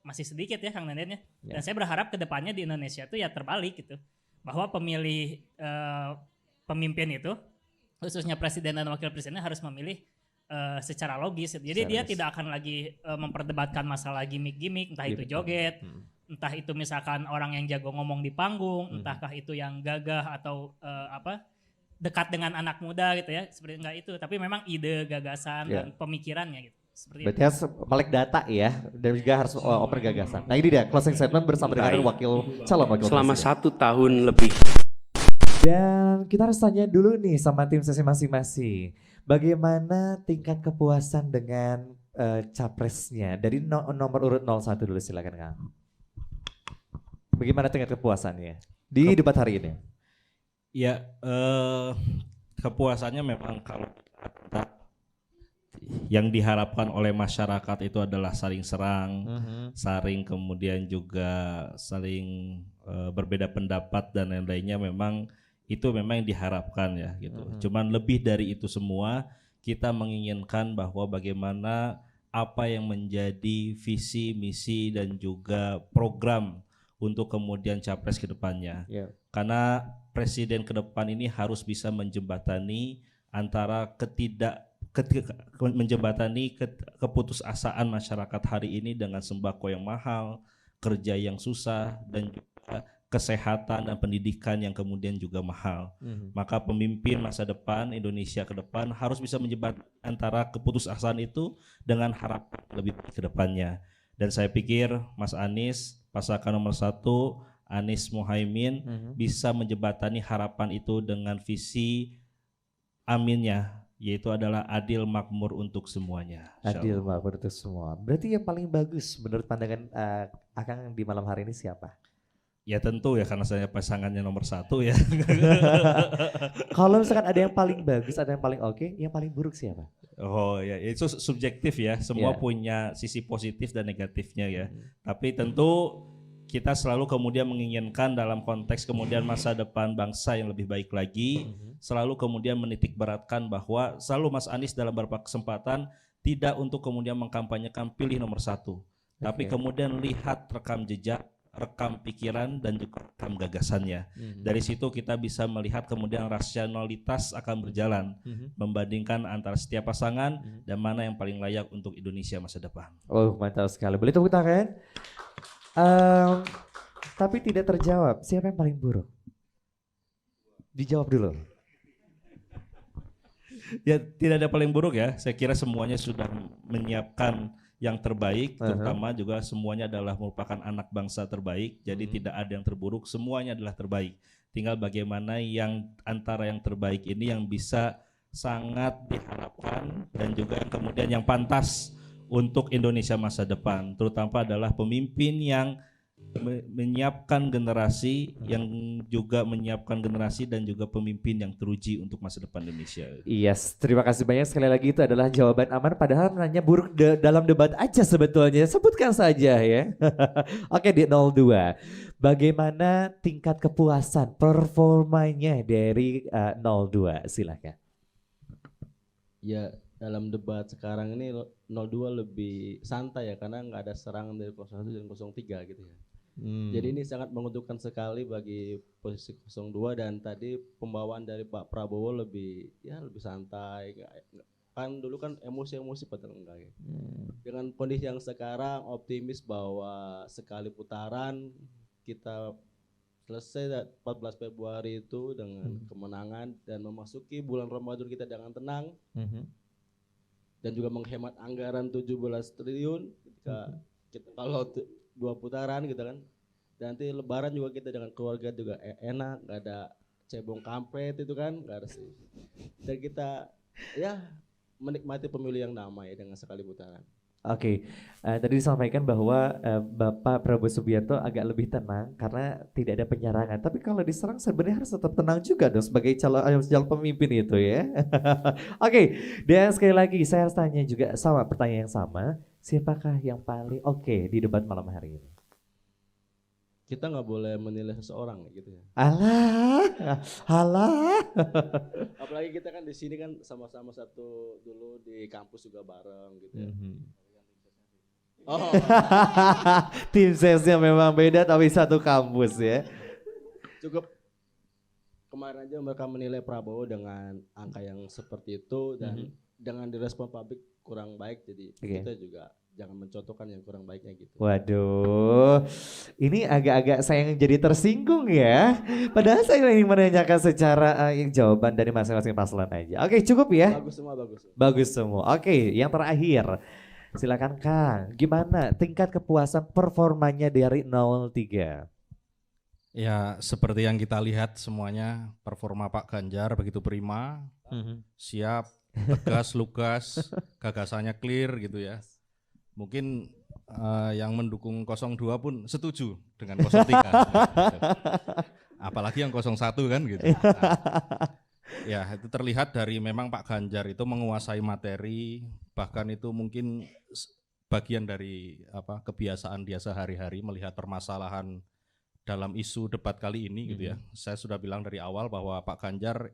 masih sedikit ya Kang Deden ya. Dan saya berharap kedepannya di Indonesia itu ya terbalik gitu, bahwa pemilih pemimpin itu khususnya presiden dan wakil presidennya harus memilih secara logis. Jadi dia tidak akan lagi memperdebatkan masalah gimmick-gimmick, entah itu joget, entah itu misalkan orang yang jago ngomong di panggung, entahkah itu yang gagah atau dekat dengan anak muda gitu ya, seperti enggak itu, tapi memang ide, gagasan dan pemikirannya gitu. Seperti Berarti harus melek data ya, dan juga harus oper gagasan. Nah ini dia closing statement bersama dengan calon wakil selama presiden. 1 tahun lebih. Dan kita harus tanya dulu nih sama tim sesi masing-masing, bagaimana tingkat kepuasan dengan capresnya dari nomor urut 01 dulu, silakan Kang. Bagaimana tingkat kepuasannya di debat hari ini? Ya, kepuasannya memang kalau yang diharapkan oleh masyarakat itu adalah saling serang, saling kemudian juga saling berbeda pendapat dan lain-lainnya, memang itu memang yang diharapkan ya gitu. Cuman lebih dari itu semua, kita menginginkan bahwa bagaimana apa yang menjadi visi, misi dan juga program untuk kemudian capres ke depannya. Karena presiden ke depan ini harus bisa menjembatani antara keputusasaan masyarakat hari ini dengan sembako yang mahal, kerja yang susah, dan juga kesehatan dan pendidikan yang kemudian juga mahal. Maka pemimpin masa depan Indonesia ke depan harus bisa menjembatani antara keputusasaan itu dengan harapan lebih baik ke depannya. Dan saya pikir Mas Anies, pasangan nomor 1 Anies Mohaimin bisa menjembatani harapan itu dengan visi aminnya, yaitu adalah adil makmur untuk semuanya. Adil makmur untuk semua. Berarti yang paling bagus menurut pandangan Akang di malam hari ini siapa? Ya tentu ya, karena saya pasangannya nomor 1 ya. Kalau misalkan ada yang paling bagus, ada yang paling oke, yang paling buruk siapa? Oh ya, itu subjektif ya. Semua punya sisi positif dan negatifnya ya. Tapi tentu kita selalu kemudian menginginkan dalam konteks kemudian masa depan bangsa yang lebih baik lagi, selalu kemudian menitik beratkan bahwa selalu Mas Anies dalam beberapa kesempatan tidak untuk kemudian mengkampanyekan pilih nomor 1, tapi kemudian lihat rekam jejak, rekam pikiran dan juga rekam gagasannya. Dari situ kita bisa melihat kemudian rasionalitas akan berjalan, membandingkan antara setiap pasangan dan mana yang paling layak untuk Indonesia masa depan. Oh mantap sekali, boleh tepuk tangan? Tapi tidak terjawab, siapa yang paling buruk? Dijawab dulu. Ya tidak ada paling buruk ya, saya kira semuanya sudah menyiapkan yang terbaik, terutama juga semuanya adalah merupakan anak bangsa terbaik, jadi tidak ada yang terburuk, semuanya adalah terbaik. Tinggal bagaimana yang antara yang terbaik ini yang bisa sangat diharapkan dan juga yang kemudian yang pantas untuk Indonesia masa depan, terutama adalah pemimpin yang menyiapkan generasi, yang juga menyiapkan generasi dan juga pemimpin yang teruji untuk masa depan Indonesia. Yes, terima kasih banyak sekali lagi, itu adalah jawaban aman, padahal nanya buruk dalam debat aja sebetulnya, sebutkan saja ya. Oke, di 02, bagaimana tingkat kepuasan performanya dari 02, silakan. Ya dalam debat sekarang ini 02 lebih santai ya, karena nggak ada serangan dari 01 dan 03 gitu ya. Jadi ini sangat menguntungkan sekali bagi posisi 02, dan tadi pembawaan dari Pak Prabowo lebih santai. Kan dulu kan emosi padahal enggak ya. Dengan kondisi yang sekarang optimis bahwa sekali putaran kita selesai 14 Februari itu dengan kemenangan dan memasuki bulan Ramadan kita dengan tenang. Dan juga menghemat anggaran 17 triliun ketika kita kalau 2 putaran gitu kan. Dan nanti lebaran juga kita dengan keluarga juga enak, nggak ada cebong kampret itu kan, nggak ada sih. Dan kita ya menikmati pemilu yang damai dengan sekali putaran. Oke, tadi disampaikan bahwa Bapak Prabowo Subianto agak lebih tenang karena tidak ada penyerangan. Tapi kalau diserang sebenarnya harus tetap tenang juga dong sebagai calon pemimpin itu ya. Oke, dan sekali lagi saya harus tanya juga sama pertanyaan yang sama. siapakah yang paling oke di debat malam hari ini? Kita nggak boleh menilai seseorang gitu ya. Alah. Apalagi kita kan di sini kan sama-sama satu dulu di kampus juga bareng gitu ya. Oh, Tim sesnya memang beda tapi satu kampus ya. cukup kemarin aja mereka menilai Prabowo dengan angka yang seperti itu dan dengan direspon publik kurang baik, jadi kita juga jangan mencontohkan yang kurang baiknya gitu. Waduh, ini agak-agak saya yang jadi tersinggung ya. Padahal saya ingin menanyakan secara jawaban dari masing-masing paslon aja. Oke, cukup ya. Bagus semua, bagus. Bagus semua. Oke, yang terakhir. Silakan Kang, gimana tingkat kepuasan performanya dari 03? Ya seperti yang kita lihat semuanya performa Pak Ganjar begitu prima, siap, tegas, lugas, gagasannya clear gitu ya. Mungkin yang mendukung 02 pun setuju dengan 03. Apalagi yang 01 kan gitu. Ya itu terlihat dari memang Pak Ganjar itu menguasai materi, bahkan itu mungkin bagian dari kebiasaan dia sehari-hari melihat permasalahan dalam isu debat kali ini gitu ya. Saya sudah bilang dari awal bahwa Pak Ganjar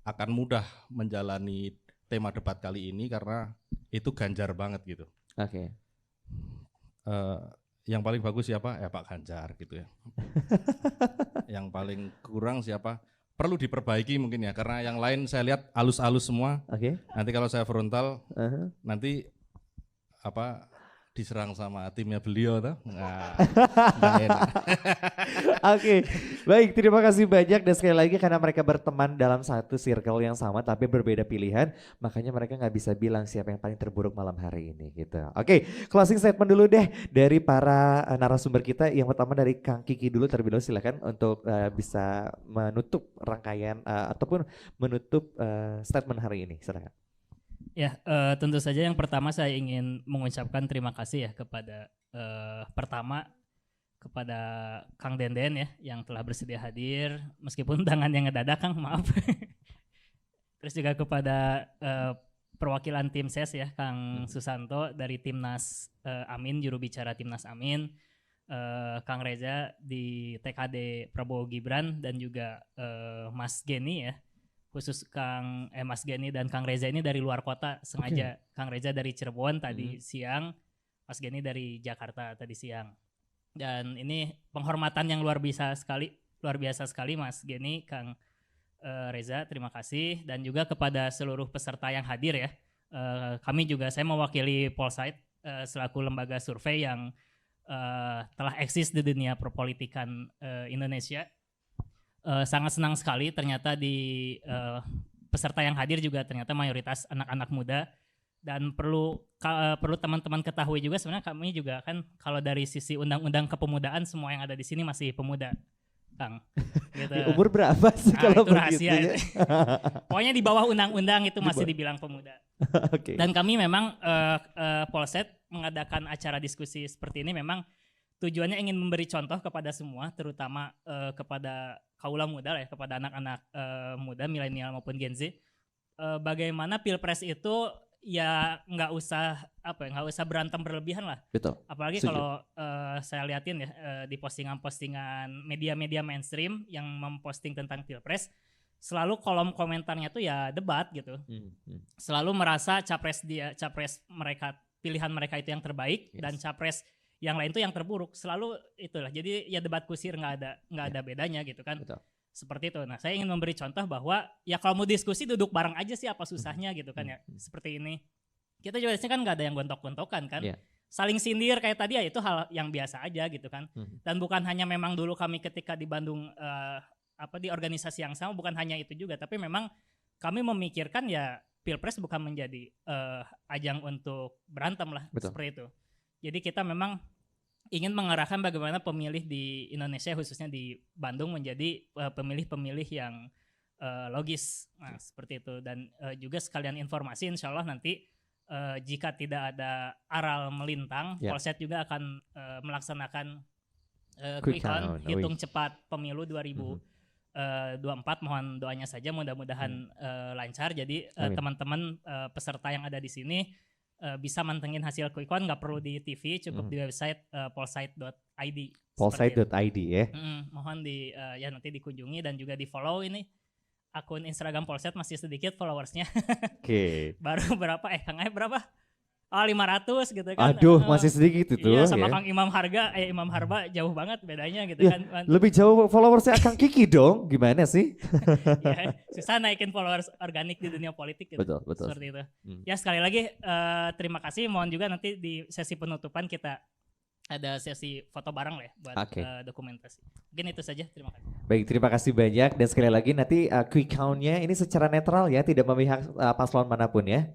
akan mudah menjalani tema debat kali ini karena itu Ganjar banget gitu. Oke. Yang paling bagus siapa? Ya Pak Ganjar gitu ya. Yang paling kurang siapa? Perlu diperbaiki mungkin ya, karena yang lain saya lihat halus-halus semua. Oke. Nanti kalau saya frontal, nanti diserang sama timnya beliau tuh. Nah, Oke, baik, terima kasih banyak dan sekali lagi karena mereka berteman dalam satu circle yang sama tapi berbeda pilihan, makanya mereka nggak bisa bilang siapa yang paling terburuk malam hari ini gitu. Oke, closing statement dulu deh dari para narasumber kita. Yang pertama dari Kang Kiki dulu terlebih dahulu, silakan untuk bisa menutup rangkaian ataupun menutup statement hari ini, silakan. Ya, tentu saja yang pertama saya ingin mengucapkan terima kasih ya kepada pertama kepada Kang Denden ya yang telah bersedia hadir meskipun tangannya ngedadak Kang, maaf. Terus juga kepada perwakilan tim SES ya Kang Susanto dari Timnas Amin, juru bicara Timnas Amin, Kang Reza di TKD Prabowo Gibran dan juga Mas Geni ya. Khusus Mas Geni dan Kang Reza ini dari luar kota sengaja. Kang Reza dari Cirebon tadi siang, Mas Geni dari Jakarta tadi siang. Dan ini penghormatan yang luar biasa sekali Mas Geni, Kang Reza, terima kasih. Dan juga kepada seluruh peserta yang hadir ya. Saya mewakili Polsite selaku lembaga survei yang telah eksis di dunia perpolitikan Indonesia. Sangat senang sekali ternyata di peserta yang hadir juga ternyata mayoritas anak-anak muda, dan perlu teman-teman ketahui juga sebenarnya kami juga kan kalau dari sisi undang-undang kepemudaan semua yang ada di sini masih pemuda, Kang. Gitu. Umur berapa sih kalau itu rahasia begitu ya? Pokoknya di bawah undang-undang itu masih dibilang pemuda. Oke. Dan kami memang Polsek mengadakan acara diskusi seperti ini memang tujuannya ingin memberi contoh kepada semua, terutama kepada kaula muda ya, kepada anak-anak muda, milenial maupun Gen Z, bagaimana pilpres itu ya nggak usah berantem berlebihan lah. Betul. Apalagi kalau saya liatin ya di postingan-postingan media-media mainstream yang memposting tentang pilpres, selalu kolom komentarnya tuh ya debat gitu. Selalu merasa capres mereka, pilihan mereka itu yang terbaik, dan capres yang lain tuh yang terburuk, selalu itulah. Jadi ya debat kusir nggak ada bedanya gitu kan. Betul. Seperti itu. Nah, saya ingin memberi contoh bahwa ya kalau mau diskusi duduk bareng aja sih, apa susahnya gitu kan ya. Seperti ini. Kita juga kan nggak ada yang gontok-gontokan kan. Saling sindir kayak tadi ya itu hal yang biasa aja gitu kan. Dan bukan hanya memang dulu kami ketika di Bandung di organisasi yang sama, bukan hanya itu juga, tapi memang kami memikirkan ya pilpres bukan menjadi ajang untuk berantem lah. Betul. Seperti itu. Jadi kita memang ingin mengarahkan bagaimana pemilih di Indonesia khususnya di Bandung menjadi pemilih-pemilih yang logis. Nah, seperti itu. Dan juga sekalian informasi, insya Allah nanti jika tidak ada aral melintang, Polsek juga akan melaksanakan quick count, hitung cepat pemilu 2024. Mohon doanya saja, mudah-mudahan lancar. Jadi teman-teman peserta yang ada di sini bisa mantengin hasil quick count, nggak perlu di TV, cukup di website polsite.id. Polsite.id ya. Mohon ya nanti dikunjungi dan juga di follow ini akun Instagram Polsite, masih sedikit followersnya. Oke. Baru berapa Kang Aep berapa? Oh 500 gitu kan. Aduh masih sedikit itu. Iya sama ya. Kang Imam Harba jauh banget bedanya gitu Ya, kan. lebih jauh followersnya Kang Kiki dong. Gimana sih? Ya, susah naikin followers organik di dunia politik gitu. Betul. Seperti itu. Ya sekali lagi terima kasih. Mohon juga nanti di sesi penutupan kita ada sesi foto bareng lah ya buat dokumentasi. Mungkin itu saja, terima kasih. Baik, terima kasih banyak dan sekali lagi nanti quick count-nya ini secara netral ya, tidak memihak paslon manapun ya.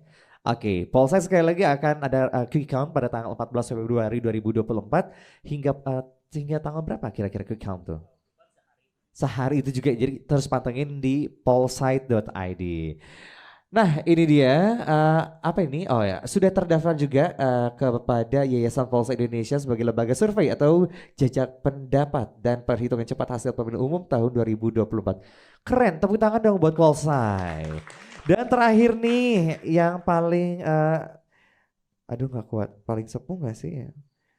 Oke, Polsite sekali lagi akan ada quick count pada tanggal 14 Februari 2024 hingga tanggal berapa kira-kira quick count tuh? Sehari itu juga, jadi terus pantengin di polsite.id. Nah ini dia, apa ini? Oh ya, sudah terdaftar juga kepada Yayasan Polsite Indonesia sebagai lembaga survei atau jajak pendapat dan perhitungan cepat hasil pemilu umum tahun 2024. Keren, tepuk tangan dong buat Polsite. Dan terakhir nih, yang paling, aduh nggak kuat, paling sepuh nggak sih ya?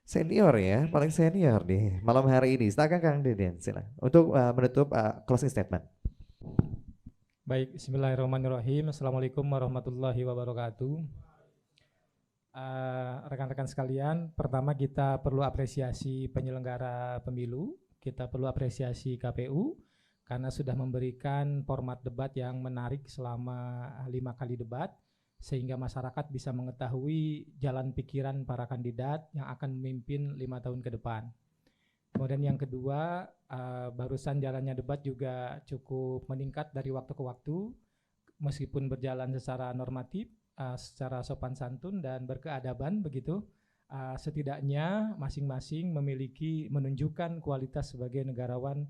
Senior ya, paling senior nih malam hari ini. Silakan Kang Deden, silakan untuk menutup closing statement. Baik, bismillahirrahmanirrahim. Assalamualaikum warahmatullahi wabarakatuh. Rekan-rekan sekalian, pertama kita perlu apresiasi penyelenggara pemilu, kita perlu apresiasi KPU karena sudah memberikan format debat yang menarik selama 5 kali debat, sehingga masyarakat bisa mengetahui jalan pikiran para kandidat yang akan memimpin 5 tahun ke depan. Kemudian yang kedua, barusan jalannya debat juga cukup meningkat dari waktu ke waktu, meskipun berjalan secara normatif, secara sopan santun dan berkeadaban begitu. Setidaknya masing-masing menunjukkan kualitas sebagai negarawan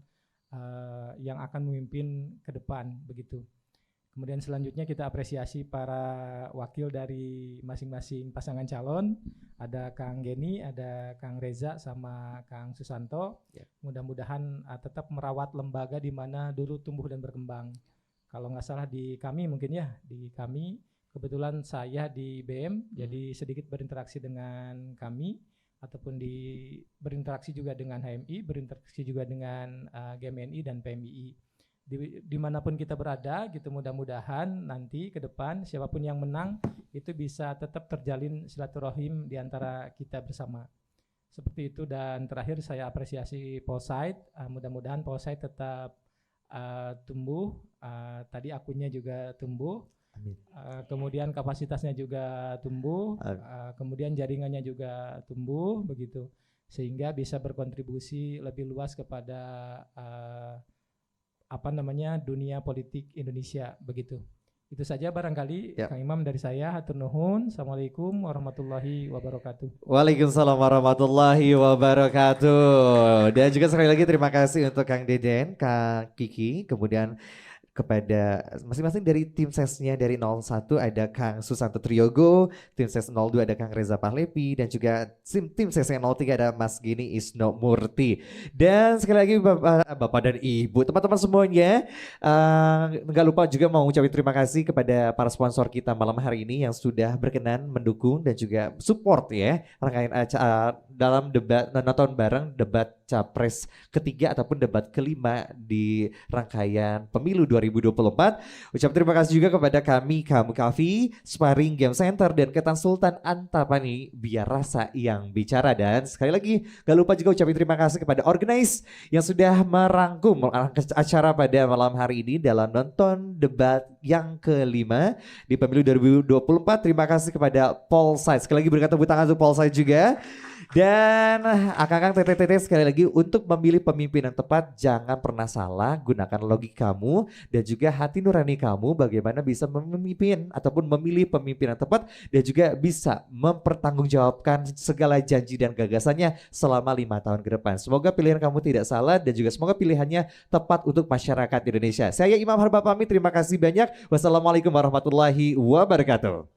yang akan memimpin ke depan begitu. Kemudian selanjutnya kita apresiasi para wakil dari masing-masing pasangan calon. Ada Kang Geni, ada Kang Reza, sama Kang Susanto. Mudah-mudahan tetap merawat lembaga di mana dulu tumbuh dan berkembang. Kalau nggak salah di kami mungkin ya, di kami kebetulan saya di BM, jadi sedikit berinteraksi dengan kami, ataupun berinteraksi juga dengan HMI, berinteraksi juga dengan GMNI dan PMII. Dimanapun kita berada gitu, mudah-mudahan nanti ke depan siapapun yang menang itu bisa tetap terjalin silaturahim di antara kita bersama. Seperti itu. Dan terakhir saya apresiasi Polsite, mudah-mudahan Polsite tetap tumbuh, tadi akunnya juga tumbuh, kemudian kapasitasnya juga tumbuh, kemudian jaringannya juga tumbuh begitu, sehingga bisa berkontribusi lebih luas kepada dunia politik Indonesia begitu. Itu saja barangkali Kang Imam dari saya. Hatur nuhun. Assalamualaikum warahmatullahi wabarakatuh. Waalaikumsalam warahmatullahi wabarakatuh. Dan juga sekali lagi terima kasih untuk Kang Deden, Kang Kiki, kemudian kepada masing-masing dari tim sesnya. Dari 01 ada Kang Susanto Triogo, tim ses 02 ada Kang Reza Pahlepi, dan juga tim ses 03 ada Mas Gini Isno Murti. Dan sekali lagi Bapak dan Ibu, teman-teman semuanya, nggak lupa juga mau ucapin terima kasih kepada para sponsor kita malam hari ini yang sudah berkenan mendukung dan juga support ya rangkaian dalam debat, nonton bareng debat Capres ketiga ataupun debat kelima di rangkaian pemilu 2024. Ucap terima kasih juga kepada kami, Kamu Cafe, Sparring Game Center, dan Ketan Sultan Antapani, biar rasa yang bicara. Dan sekali lagi gak lupa juga ucapin terima kasih kepada Organize yang sudah merangkum acara pada malam hari ini dalam nonton debat yang kelima di pemilu 2024. Terima kasih kepada Polsite. Sekali lagi berikan tepuk tangan untuk Polsite juga. Dan Akang TTT sekali lagi, untuk memilih pemimpin yang tepat jangan pernah salah, gunakan logikamu dan juga hati nurani kamu bagaimana bisa memimpin ataupun memilih pemimpin yang tepat dan juga bisa mempertanggungjawabkan segala janji dan gagasannya selama 5 tahun ke depan. Semoga pilihan kamu tidak salah dan juga semoga pilihannya tepat untuk masyarakat Indonesia. Saya Imam Harba pamit, terima kasih banyak. Wassalamualaikum warahmatullahi wabarakatuh.